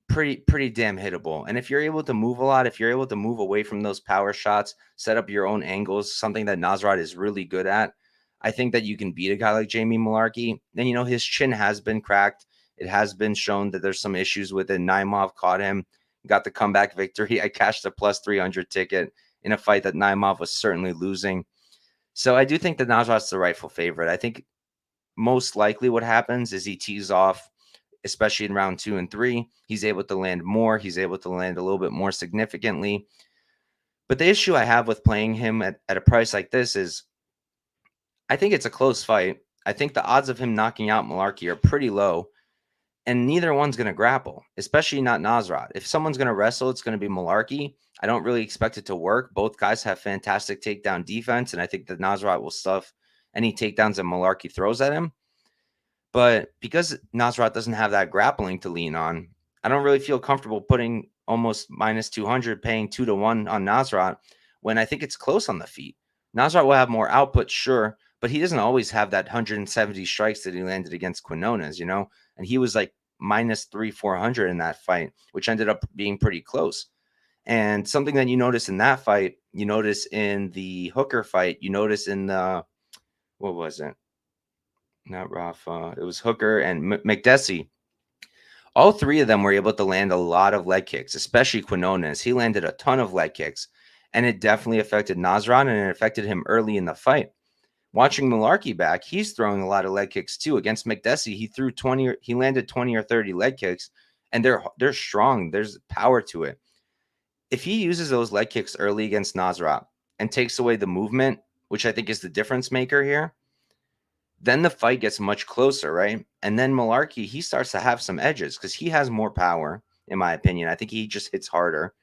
pretty damn hittable. And if you're able to move a lot, if you're able to move away from those power shots, set up your own angles, something that Nasrat is really good at, I think that you can beat a guy like Jamie Mullarkey. And, you know, his chin has been cracked. It has been shown that there's some issues with it. Naimov caught him, got the comeback victory. I cashed a plus 300 ticket in a fight that Naimov was certainly losing. So I do think that Nasrat's the rightful favorite. I think most likely what happens is he tees off. especially in round 2 and 3. He's able to land more. He's able to land a little bit more significantly. But the issue I have with playing him at a price like this is I think it's a close fight. I think the odds of him knocking out Mullarkey are pretty low, and neither one's going to grapple, especially not Nasrat. If someone's going to wrestle, it's going to be Mullarkey. I don't really expect it to work. Both guys have fantastic takedown defense, and I think that Nasrat will stuff any takedowns that Mullarkey throws at him. But because Nasrat doesn't have that grappling to lean on, I don't really feel comfortable putting almost minus 200, paying 2-1 on Nasrat when I think it's close on the feet. Nasrat will have more output, sure, but he doesn't always have that 170 strikes that he landed against Quinones, and he was like minus 400 in that fight, which ended up being pretty close. And something that you notice in that fight, you notice in the Hooker fight, you notice in the, what was it? Not Rafa. It was Hooker and McDessie. All three of them were able to land a lot of leg kicks, especially Quinones. He landed a ton of leg kicks, and it definitely affected Nasrat, and it affected him early in the fight. Watching Mullarkey back, he's throwing a lot of leg kicks too. Against McDessie, he landed 20 or 30 leg kicks, and they're strong. There's power to it. If he uses those leg kicks early against Nasrat and takes away the movement, which I think is the difference maker here, then the fight gets much closer, right? And then Mullarkey, he starts to have some edges because he has more power, in my opinion. I think he just hits harder,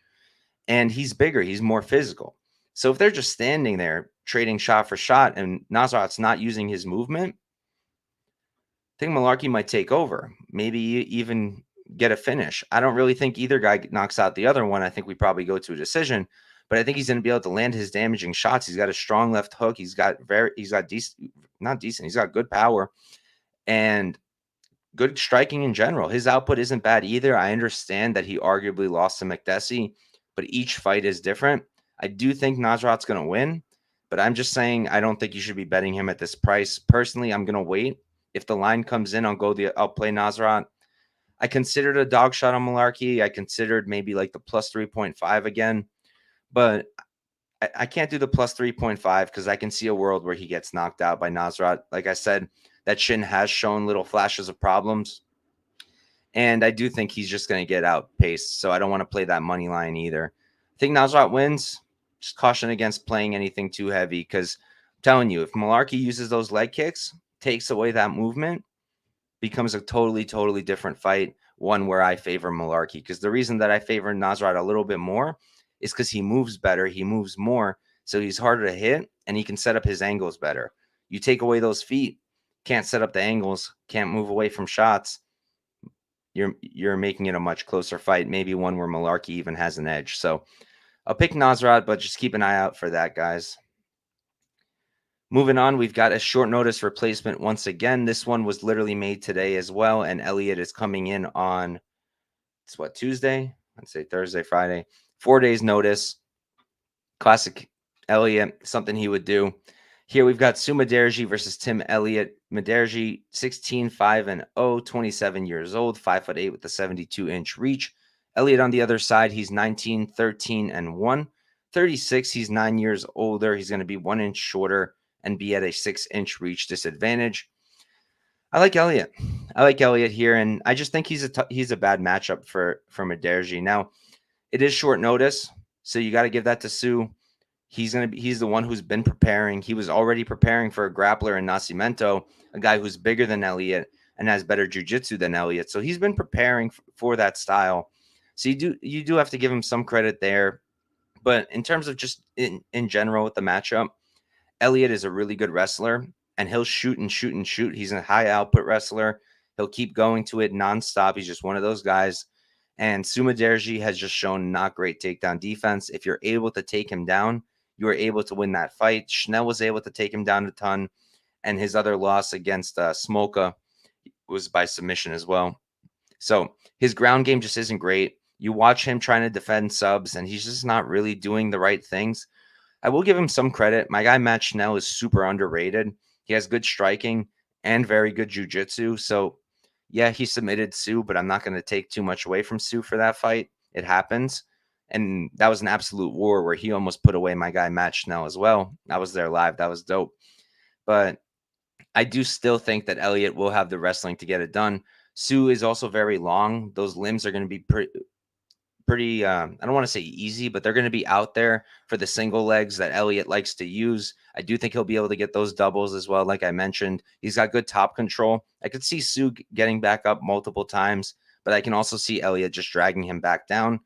and he's bigger. He's more physical. So if they're just standing there trading shot for shot and Nasrat's not using his movement, I think Mullarkey might take over, maybe even get a finish. I don't really think either guy knocks out the other one. I think we probably go to a decision, but I think he's going to be able to land his damaging shots. He's got a strong left hook. He's got good power and good striking in general. His output isn't bad either. I understand that he arguably lost to McDessie, but each fight is different. I do think Nasrat's going to win, but I'm just saying I don't think you should be betting him at this price. Personally, I'm going to wait. If the line comes in, I'll play Nasrat. I considered a dog shot on Mullarkey. I considered maybe like the plus 3.5 again, but I can't do the plus 3.5 because I can see a world where he gets knocked out by Nasrat. Like I said, that shin has shown little flashes of problems, and I do think he's just going to get outpaced, so I don't want to play that money line either. I think Nasrat wins. Just caution against playing anything too heavy because I'm telling you, if Mullarkey uses those leg kicks, takes away that movement, becomes a totally, totally different fight, one where I favor Mullarkey. Because the reason that I favor Nasrat a little bit more is because he moves better, he moves more, so he's harder to hit, and he can set up his angles better. You take away those feet, can't set up the angles, can't move away from shots, you're making it a much closer fight, maybe one where Mullarkey even has an edge. So I'll pick Nasrat, but just keep an eye out for that, guys. Moving on, we've got a short notice replacement once again. This one was literally made today as well, and Elliot is coming in on, it's what, Tuesday? I'd say Thursday, Friday. 4 days notice. Classic Elliot, something he would do. Here we've got Sumudaerji versus Tim Elliot. Mudaerji, 16-5-0, 27 years old, 5'8" with a 72-inch reach. Elliot on the other side, he's 19-13-1. 36, he's 9 years older. He's going to be 1 inch shorter and be at a 6-inch reach disadvantage. I like Elliot. Here, and I just think he's a bad matchup for Mudaerji. Now, it is short notice, so you got to give that to Sue. He's the one who's been preparing. He was already preparing for a grappler in Nascimento, a guy who's bigger than Elliot and has better jiu-jitsu than Elliot. So he's been preparing for that style. So you do have to give him some credit there. But in terms of just in general with the matchup, Elliot is a really good wrestler, and he'll shoot and shoot and shoot. He's a high output wrestler. He'll keep going to it nonstop. He's just one of those guys. And Sumudaerji has just shown not great takedown defense. If you're able to take him down, you were able to win that fight. Schnell was able to take him down a ton, and his other loss against Smolka was by submission as well. So his ground game just isn't great. You watch him trying to defend subs, and he's just not really doing the right things. I will give him some credit. My guy Matt Schnell is super underrated. He has good striking and very good jiu-jitsu. So, yeah, he submitted Sue, but I'm not going to take too much away from Sue for that fight. It happens. And that was an absolute war where he almost put away my guy Matt Schnell as well. I was there live. That was dope. But I do still think that Elliot will have the wrestling to get it done. Su is also very long. Those limbs are going to be pretty I don't want to say easy, but they're going to be out there for the single legs that Elliot likes to use. I do think he'll be able to get those doubles as well. Like I mentioned, he's got good top control. I could see Su getting back up multiple times, but I can also see Elliot just dragging him back down.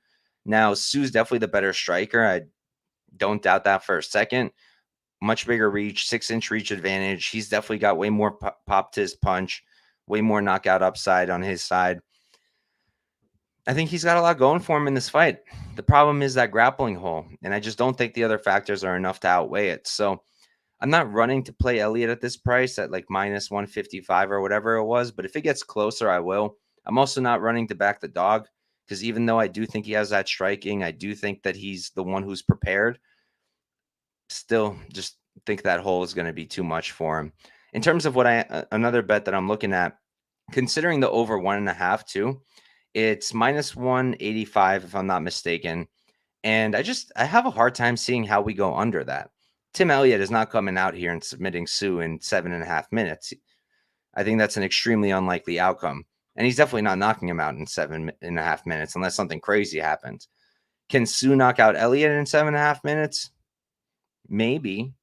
Now, Su's definitely the better striker. I don't doubt that for a second. Much bigger reach, 6-inch reach advantage. He's definitely got way more pop to his punch, way more knockout upside on his side. I think he's got a lot going for him in this fight. The problem is that grappling hole, and I just don't think the other factors are enough to outweigh it. So I'm not running to play Elliot at this price at like minus 155 or whatever it was, but if it gets closer, I will. I'm also not running to back the dog because even though I do think he has that striking, I do think that he's the one who's prepared. Still, just think that hole is going to be too much for him. In terms of what another bet that I'm looking at, considering the over 1.5 too, it's minus 185 if I'm not mistaken. And I have a hard time seeing how we go under that. Tim Elliot is not coming out here and submitting Su in 7.5 minutes. I think that's an extremely unlikely outcome. And he's definitely not knocking him out in 7.5 minutes unless something crazy happens. Can Su knock out Elliot in 7.5 minutes? Maybe.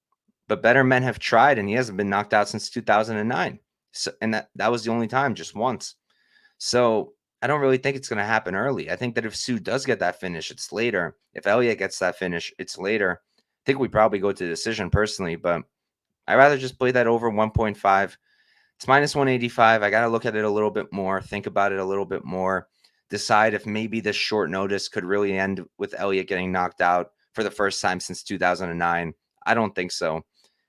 But better men have tried, and he hasn't been knocked out since 2009. So, and that was the only time, just once. So I don't really think it's going to happen early. I think that if Su does get that finish, it's later. If Elliot gets that finish, it's later. I think we probably go to decision personally, but I'd rather just play that over 1.5. It's minus 185. I got to look at it a little bit more, think about it a little bit more, decide if maybe this short notice could really end with Elliot getting knocked out for the first time since 2009. I don't think so,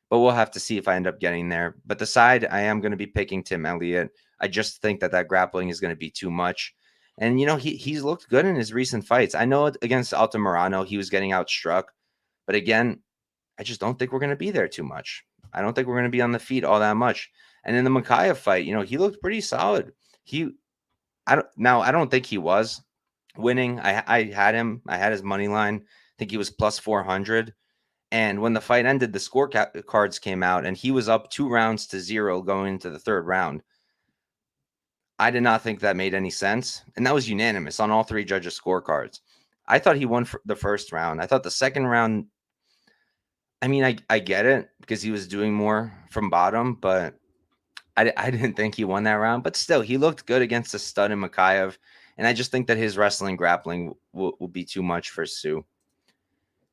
but we'll have to see if I end up getting there. But the side I am going to be picking Tim Elliot. I just think that grappling is going to be too much. And, he's looked good in his recent fights. I know against Altamirano, he was getting outstruck. But again, I just don't think we're going to be there too much. I don't think we're going to be on the feet all that much. And in the Mokaev fight, he looked pretty solid. I don't think he was winning. I had him. I had his money line. I think he was plus 400. And when the fight ended, the score cards came out, and he was up 2-0 going into the third round. I did not think that made any sense. And that was unanimous on all three judges' scorecards. I thought he won for the first round. I thought the second round, I mean, I get it because he was doing more from bottom, but I didn't think he won that round. But still, he looked good against the stud in Mokaev. And I just think that his wrestling grappling will be too much for Su.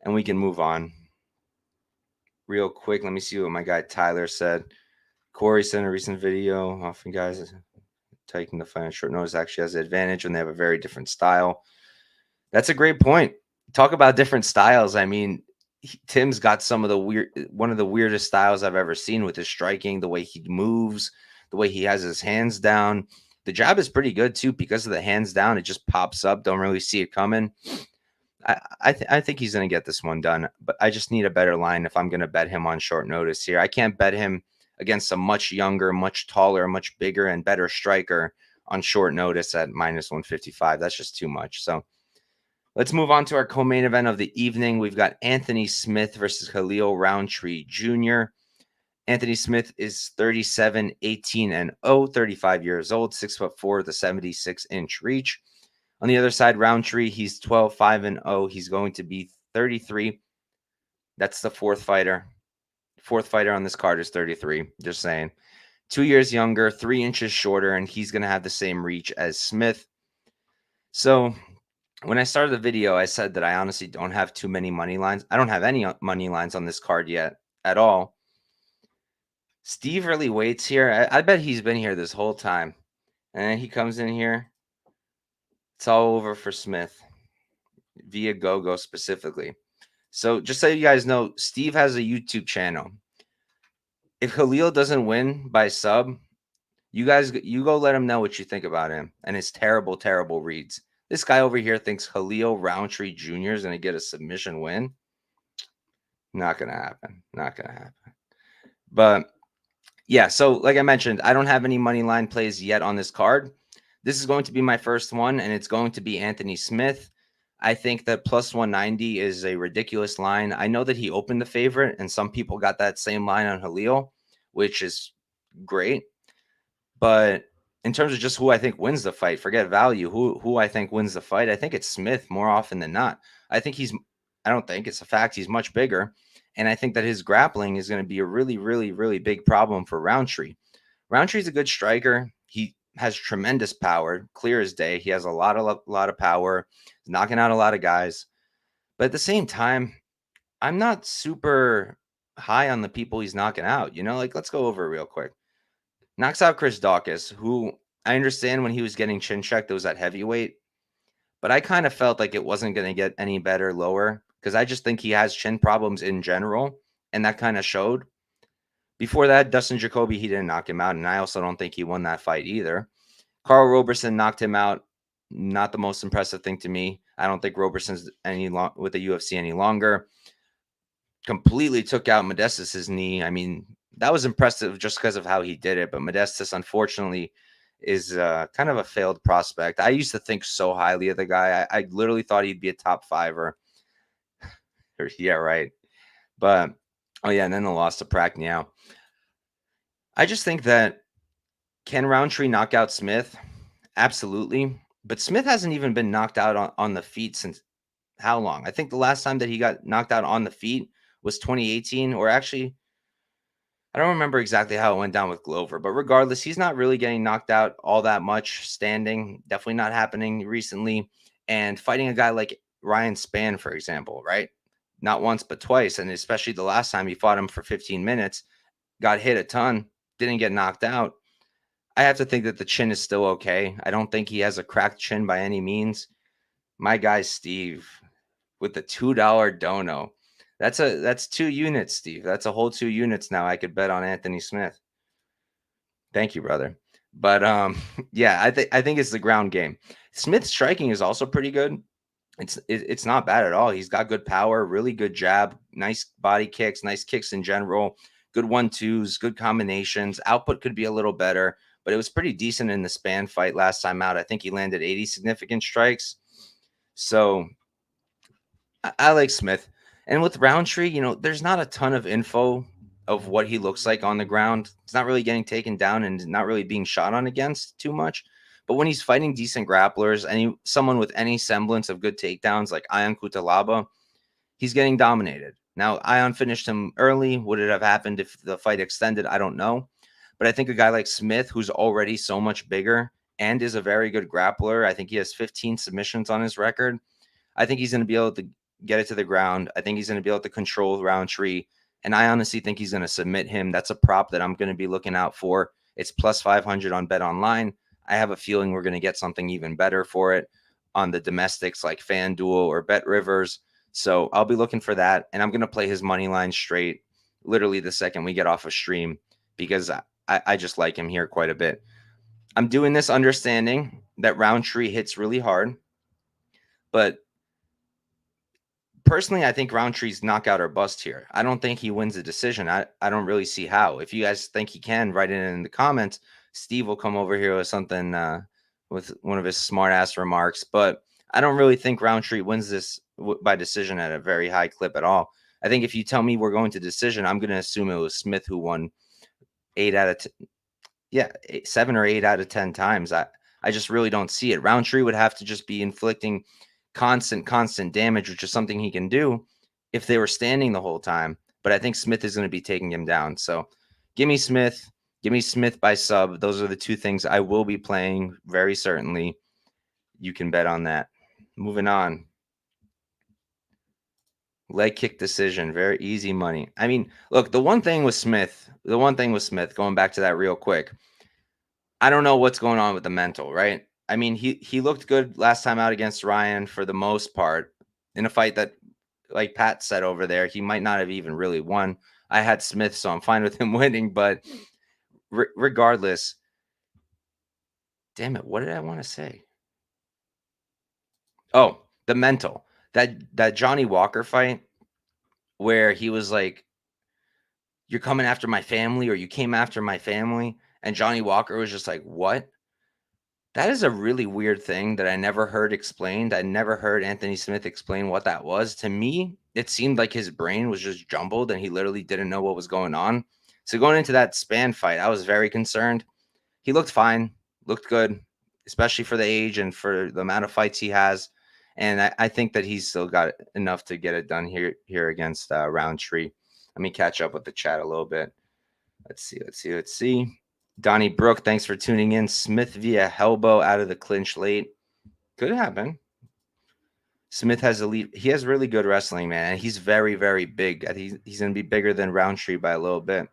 And we can move on. Real quick, let me see what my guy Tyler said. Corey sent a recent video. Often guys taking the fight on short notice actually has an advantage when they have a very different style. That's a great point. Talk about different styles. I mean, Tim's got one of the weirdest styles I've ever seen with his striking, the way he moves, the way he has his hands down. The jab is pretty good too because of the hands down. It just pops up. Don't really see it coming. I think he's going to get this one done, but I just need a better line if I'm going to bet him on short notice here. I can't bet him against a much younger, much taller, much bigger, and better striker on short notice at minus 155. That's just too much. So let's move on to our co-main event of the evening. We've got Anthony Smith versus Khalil Rountree Jr. Anthony Smith is 37, 18-0, 35 years old, 6'4" with a 76-inch reach. On the other side, Rountree, he's 12, 5-0. He's going to be 33. That's the fourth fighter. Fourth fighter on this card is 33. Just saying. 2 years younger, 3 inches shorter, and he's going to have the same reach as Smith. So when I started the video, I said that I honestly don't have too many money lines. I don't have any money lines on this card yet at all. Steve really waits here. I bet he's been here this whole time. And then he comes in here. It's all over for Smith via GoGo specifically. So just so you guys know, Steve has a YouTube channel. If Khalil doesn't win by sub, you go let him know what you think about him and his terrible, terrible reads. This guy over here thinks Khalil Rountree Jr. is going to get a submission win. Not going to happen. Not going to happen. But yeah, so like I mentioned, I don't have any money line plays yet on this card. This is going to be my first one, and it's going to be Anthony Smith. I think that plus 190 is a ridiculous line. I know that he opened the favorite, and some people got that same line on Khalil, which is great. But in terms of just who I think wins the fight, forget value, who I think wins the fight, I think it's Smith more often than not. I think I don't think it's a fact, he's much bigger. And I think that his grappling is going to be a really, really, really big problem for Rountree. Rountree's a good striker. He has tremendous power, clear as day. He has a lot of power, knocking out a lot of guys. But at the same time, I'm not super high on the people he's knocking out. Like, let's go over it real quick. Knocks out Chris Dawkins, who I understand when he was getting chin checked, it was at heavyweight. But I kind of felt like it wasn't going to get any better lower because I just think he has chin problems in general. And that kind of showed. Before that, Dustin Jacoby, he didn't knock him out. And I also don't think he won that fight either. Carl Roberson knocked him out. Not the most impressive thing to me. I don't think Roberson's with the UFC any longer. Completely took out Modestus's knee. I mean, that was impressive just because of how he did it. But Modestus, unfortunately, is kind of a failed prospect. I used to think so highly of the guy. I literally thought he'd be a top fiver. Yeah, right. But, oh yeah, and then the loss to Prachniow. I just think that can Rountree knock out Smith? Absolutely. But Smith hasn't even been knocked out on the feet since how long? I think the last time that he got knocked out on the feet was 2018, or actually, I don't remember exactly how it went down with Glover. But regardless, he's not really getting knocked out all that much standing. Definitely not happening recently. And fighting a guy like Ryan Spann, for example, right? Not once, but twice. And especially the last time he fought him for 15 minutes, got hit a ton, didn't get knocked out. I have to think that the chin is still okay. I don't think he has a cracked chin by any means. My guy Steve with the $2 dono. That's 2 units, Steve. That's a whole 2 units now I could bet on Anthony Smith. Thank you, brother. But yeah, I think it's the ground game. Smith's striking is also pretty good. It's not bad at all. He's got good power, really good jab, nice body kicks, nice kicks in general, good 1-2s, good combinations. Output could be a little better, but it was pretty decent in the Spann fight last time out. I think he landed 80 significant strikes. So I like Smith. And with Rountree, there's not a ton of info of what he looks like on the ground. He's not really getting taken down and not really being shot on against too much. But when he's fighting decent grapplers, someone with any semblance of good takedowns like Ion Cutelaba, he's getting dominated. Now, Ion finished him early. Would it have happened if the fight extended? I don't know. But I think a guy like Smith, who's already so much bigger and is a very good grappler, I think he has 15 submissions on his record. I think he's going to be able to get it to the ground. I think he's going to be able to control Rountree. And I honestly think he's going to submit him. That's a prop that I'm going to be looking out for. It's plus 500 on Bet Online. I have a feeling we're going to get something even better for it on the domestics like FanDuel or Bet Rivers. So I'll be looking for that. And I'm going to play his money line straight literally the second we get off a stream because I just like him here quite a bit. I'm doing this understanding that Rountree hits really hard. But personally, I think Rountree's knockout or bust here. I don't think he wins a decision. I don't really see how. If you guys think he can, write it in the comments. Steve will come over here with something, with one of his smart ass remarks. But I don't really think Rountree wins this by decision at a very high clip at all. I think if you tell me we're going to decision, I'm going to assume it was Smith who won 7 or 8 out of 10 times. I just really don't see it. Rountree would have to just be inflicting constant damage, which is something he can do if they were standing the whole time. But I think Smith is going to be taking him down. So give me Smith by sub. Those are the 2 things I will be playing very certainly. You can bet on that. Moving on. Leg kick decision, very easy money. I mean, look, the one thing with Smith, going back to that real quick, I don't know what's going on with the mental, right? I mean, he looked good last time out against Ryan for the most part in a fight that, like Pat said over there, he might not have even really won. I had Smith, so I'm fine with him winning. But regardless, damn it, what did I want to say? Oh, the mental. That Johnny Walker fight where he was like, "You're coming after my family," or "You came after my family," and Johnny Walker was just like, "What?" That is a really weird thing that I never heard explained. I never heard Anthony Smith explain what that was. To me, it seemed like his brain was just jumbled and he literally didn't know what was going on. So going into that Spann fight, I was very concerned. He looked fine, looked good, especially for the age and for the amount of fights he has. And I think that he's still got enough to get it done here against Rountree. Let me catch up with the chat a little bit. Let's see. Donnie Brook, thanks for tuning in. Smith via elbow out of the clinch late. Could happen. Smith has he has really good wrestling, man. And he's very, very big. He's going to be bigger than Rountree by a little bit.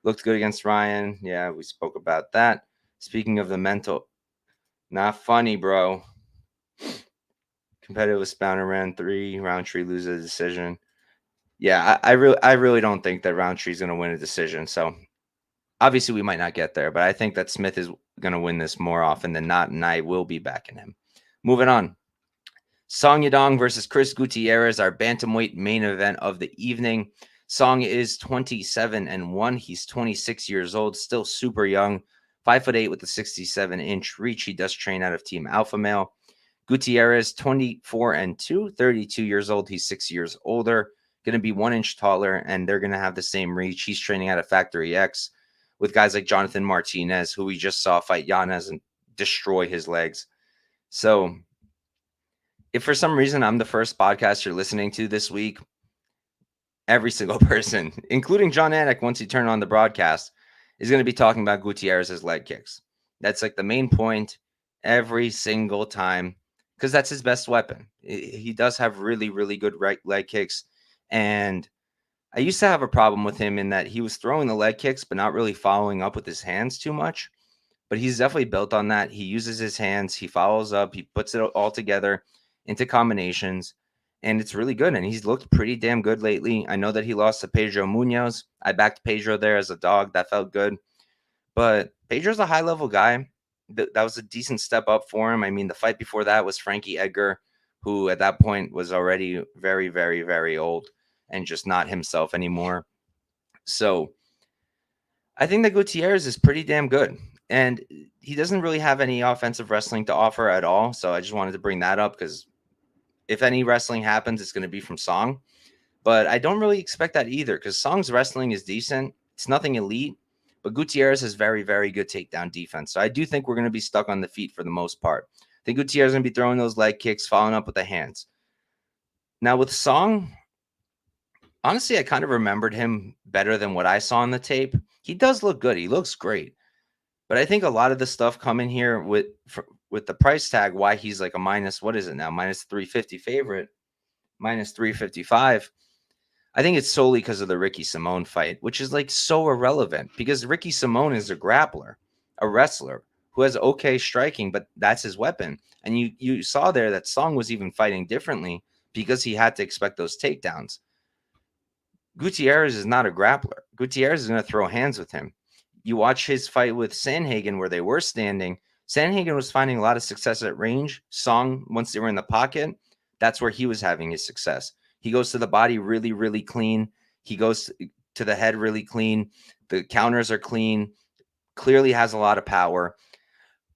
Looked good against Ryan. Yeah, we spoke about that. Speaking of the mental, not funny, bro. Competitive with Spounder round 3. Rountree loses a decision. Yeah, I really don't think that Rountree's going to win a decision. So obviously we might not get there, but I think that Smith is going to win this more often than not, and I will be backing him. Moving on. Song Yadong versus Chris Gutierrez, our bantamweight main event of the evening. Song is 27-1. He's 26 years old, still super young. 5'8" with a 67-inch reach. He does train out of Team Alpha Male. Gutierrez, 24-2, 32 years old. He's 6 years older. Going to be 1 inch taller, and they're going to have the same reach. He's training out of Factory X with guys like Jonathan Martinez, who we just saw fight Yanez and destroy his legs. So if for some reason I'm the first podcast you're listening to this week, every single person, including John Anik, once he turned on the broadcast, is going to be talking about Gutierrez's leg kicks. That's like the main point every single time, because that's his best weapon. He does have really, really good right leg kicks. And I used to have a problem with him in that he was throwing the leg kicks, but not really following up with his hands too much. But he's definitely built on that. He uses his hands. He follows up. He puts it all together into combinations. And it's really good. And he's looked pretty damn good lately. I know that he lost to Pedro Munoz. I backed Pedro there as a dog. That felt good. But Pedro's a high-level guy. That was a decent step up for him. I mean, the fight before that was Frankie Edgar, who at that point was already very, very, very old and just not himself anymore. So I think that Gutierrez is pretty damn good. And he doesn't really have any offensive wrestling to offer at all. So I just wanted to bring that up because if any wrestling happens, it's going to be from Song. But I don't really expect that either because Song's wrestling is decent. It's nothing elite. But Gutierrez has very, very good takedown defense. So I do think we're going to be stuck on the feet for the most part. I think Gutierrez is going to be throwing those leg kicks, following up with the hands. Now with Song, honestly, I kind of remembered him better than what I saw on the tape. He does look good. He looks great. But I think a lot of the stuff coming here with the price tag, why he's like a minus, what is it now? Minus 350 favorite, minus 355. I think it's solely because of the Ricky Simone fight, which is like so irrelevant because Ricky Simone is a grappler, a wrestler who has okay striking, but that's his weapon. And you saw there that Song was even fighting differently because he had to expect those takedowns. Gutierrez is not a grappler. Gutierrez is going to throw hands with him. You watch his fight with Sandhagen where they were standing. Sandhagen was finding a lot of success at range. Song, once they were in the pocket, that's where he was having his success. He goes to the body really, really clean. He goes to the head really clean. The counters are clean. Clearly has a lot of power.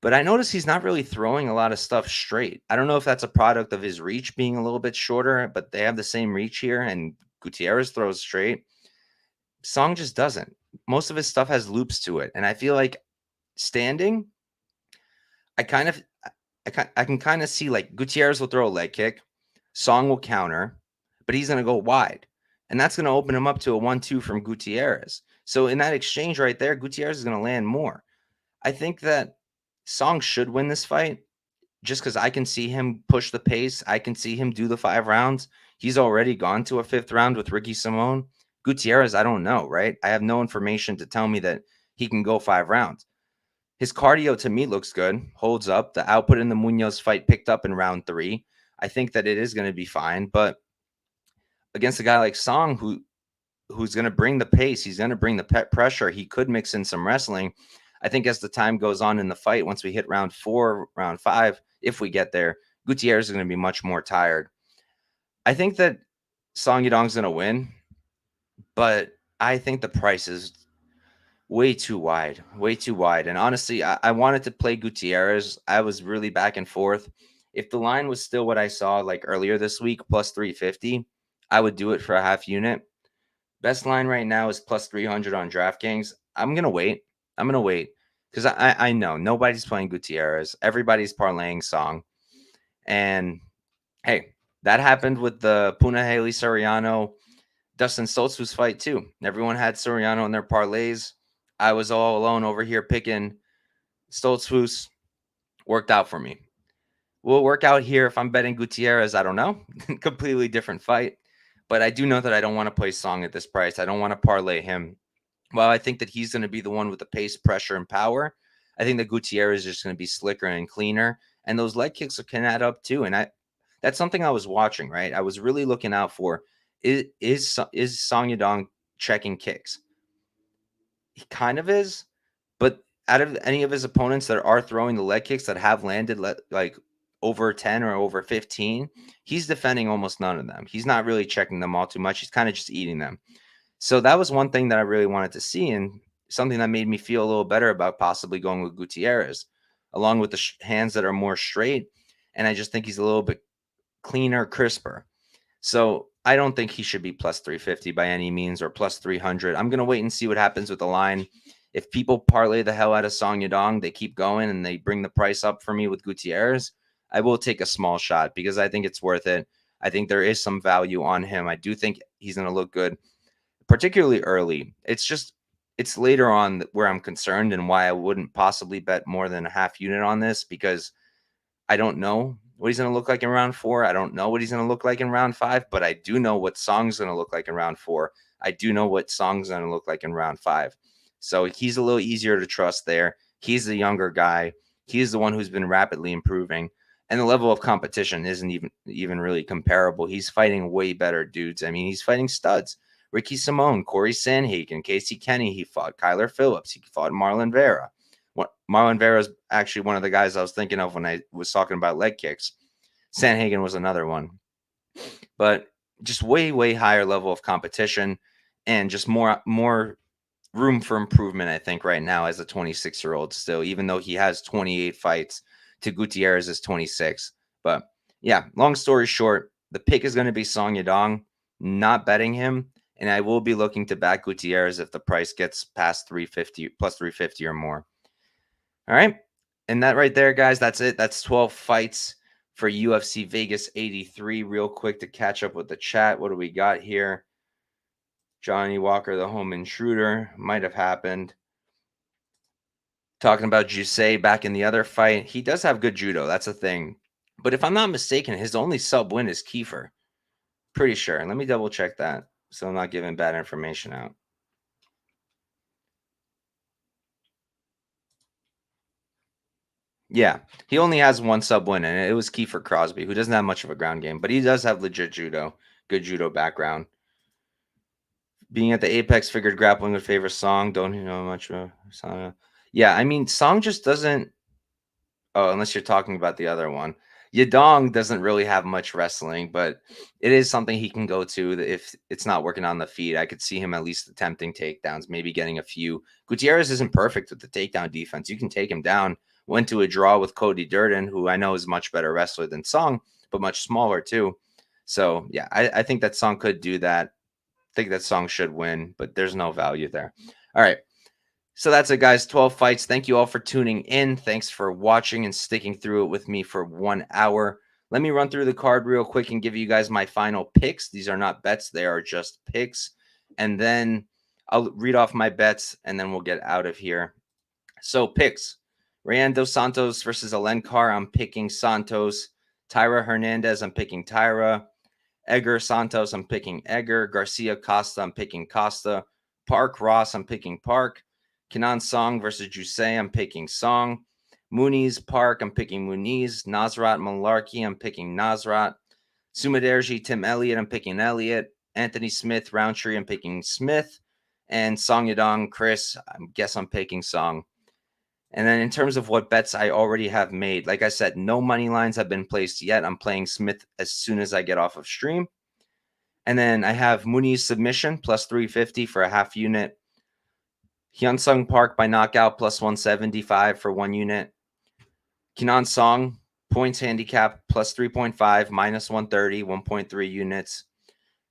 But I notice he's not really throwing a lot of stuff straight. I don't know if that's a product of his reach being a little bit shorter, but they have the same reach here, and Gutierrez throws straight. Song just doesn't. Most of his stuff has loops to it. And I feel like standing, I can kind of see like Gutierrez will throw a leg kick. Song will counter, but he's going to go wide. And that's going to open him up to a 1-2 from Gutierrez. So in that exchange right there, Gutierrez is going to land more. I think that Song should win this fight just because I can see him push the pace. I can see him do the 5 rounds. He's already gone to a 5th round with Ricky Simone. Gutierrez, I don't know, right? I have no information to tell me that he can go 5 rounds. His cardio to me looks good, holds up. The output in the Munoz fight picked up in round 3. I think that it is going to be fine, but against a guy like Song who's going to bring the pace, he's going to bring the pressure, he could mix in some wrestling. I think as the time goes on in the fight, once we hit round 4, round 5, if we get there, Gutierrez is going to be much more tired. I think that Song Yadong's going to win, but I think the price is way too wide. And honestly, I wanted to play Gutierrez. I was really back and forth. If the line was still what I saw like earlier this week, plus 350, I would do it for a half unit. Best line right now is plus 300 on DraftKings. I'm going to wait. because I know nobody's playing Gutierrez. Everybody's parlaying Song. And hey, that happened with the Punahele Soriano Dustin Stoltzfus fight too. Everyone had Soriano in their parlays. I was all alone over here picking Stoltzfus. Worked out for me. Will it work out here if I'm betting Gutierrez? I don't know. Completely different fight. But I do know that I don't want to play Song at this price. I don't want to parlay him. Well, I think that he's going to be the one with the pace, pressure, and power. I think that Gutierrez is just going to be slicker and cleaner. And those leg kicks can add up too. And that's something I was watching, right? I was really looking out for. Is Song Yadong checking kicks? He kind of is. But out of any of his opponents that are throwing the leg kicks that have landed like over 10 or over 15, he's defending almost none of them. He's not really checking them all too much. He's kind of just eating them. So that was one thing that I really wanted to see, and something that made me feel a little better about possibly going with Gutierrez, along with the hands that are more straight. And I just think he's a little bit cleaner, crisper. So I don't think he should be plus 350 by any means or plus 300. I'm going to wait and see what happens with the line. If people parlay the hell out of Song Yadong, they keep going and they bring the price up for me with Gutierrez, I will take a small shot because I think it's worth it. I think there is some value on him. I do think he's going to look good, particularly early. It's later on where I'm concerned and why I wouldn't possibly bet more than a half unit on this, because I don't know what he's going to look like in round 4. I don't know what he's going to look like in round 5, but I do know what Song's going to look like in round 4. I do know what Song's going to look like in round 5. So he's a little easier to trust there. He's the younger guy. He's the one who's been rapidly improving. And the level of competition isn't even really comparable. He's fighting way better dudes. I mean, he's fighting studs. Ricky Simone, Corey Sandhagen, Casey Kenny. He fought Kyler Phillips. He fought Marlon Vera. Marlon Vera is actually one of the guys I was thinking of when I was talking about leg kicks. Sandhagen was another one. But just way, way higher level of competition and just more room for improvement, I think, right now as a 26-year-old still, even though he has 28 fights to Gutierrez's 26. But yeah, long story short, the pick is going to be Song Yadong, not betting him. And I will be looking to back Gutierrez if the price gets past 350, plus 350 or more. All right. And that right there, guys, that's it. That's 12 fights for UFC Vegas 83. Real quick to catch up with the chat. What do we got here? Johnny Walker, the home intruder, might have happened. Talking about Jousset back in the other fight. He does have good judo. That's a thing. But if I'm not mistaken, his only sub win is Kiefer. Pretty sure. Let me double check that so I'm not giving bad information out. Yeah, he only has one sub win, and it was Kiefer Crosby, who doesn't have much of a ground game, but he does have legit judo, good judo background. Being at the Apex, figured grappling would favor Song. Don't know much of Song. Yeah, I mean, Song just doesn't. Oh, unless you're talking about the other one. Yadong doesn't really have much wrestling, but it is something he can go to if it's not working on the feet. I could see him at least attempting takedowns, maybe getting a few. Gutierrez isn't perfect with the takedown defense. You can take him down. Went to a draw with Cody Durden, who I know is a much better wrestler than Song, but much smaller too. So, yeah, I think that Song could do that. I think that Song should win, but there's no value there. All right. So that's it, guys. 12 fights. Thank you all for tuning in. Thanks for watching and sticking through it with me for 1 hour. Let me run through the card real quick and give you guys my final picks. These are not bets. They are just picks. And then I'll read off my bets, and then we'll get out of here. So picks. Rayanne dos Santos versus Alencar. I'm picking Santos. Taira Hernandez. I'm picking Taira. Edgar Santos. I'm picking Edgar. Garcia Costa. I'm picking Costa. Park Ross. I'm picking Park. Kenan Song versus Jousset, I'm picking Song. Muniz Park, I'm picking Muniz. Nasrat Mullarkey, I'm picking Nasrat. Sumudaerji Tim Elliot, I'm picking Elliot. Anthony Smith Rountree, I'm picking Smith. And Song Yadong Chris, I guess I'm picking Song. And then in terms of what bets I already have made, like I said, no money lines have been placed yet. I'm playing Smith as soon as I get off of stream. And then I have Muniz submission plus 350 for a half unit. Hyun Sung Park by knockout plus 175 for 1 unit. Kenan Song points handicap plus 3.5 minus 130, 1.3 units.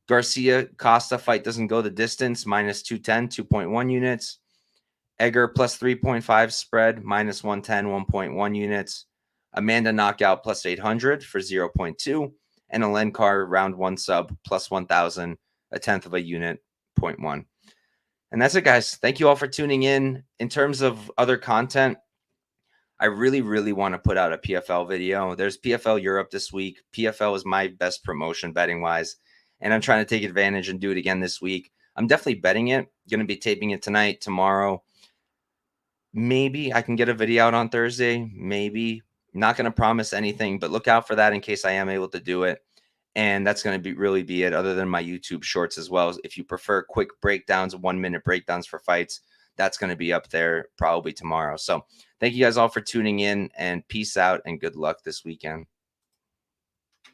Garcia Costa fight doesn't go the distance minus 210, 2.1 units. Egger plus 3.5 spread, minus 110, 1.1 units. Amanda knockout plus 800 for 0.2. And Alencar round 1 sub plus 1,000, a tenth of a unit, 0.1. And that's it, guys. Thank you all for tuning in. In terms of other content, I really, really want to put out a PFL video. There's PFL Europe this week. PFL is my best promotion betting wise, and I'm trying to take advantage and do it again this week. I'm definitely betting it. Going to be taping it tonight, tomorrow. Maybe I can get a video out on Thursday. Maybe. Not going to promise anything, but look out for that in case I am able to do it. And that's going to really be it, other than my YouTube shorts as well. If you prefer quick breakdowns, 1-minute breakdowns for fights, that's going to be up there probably tomorrow. So thank you guys all for tuning in, and peace out and good luck this weekend.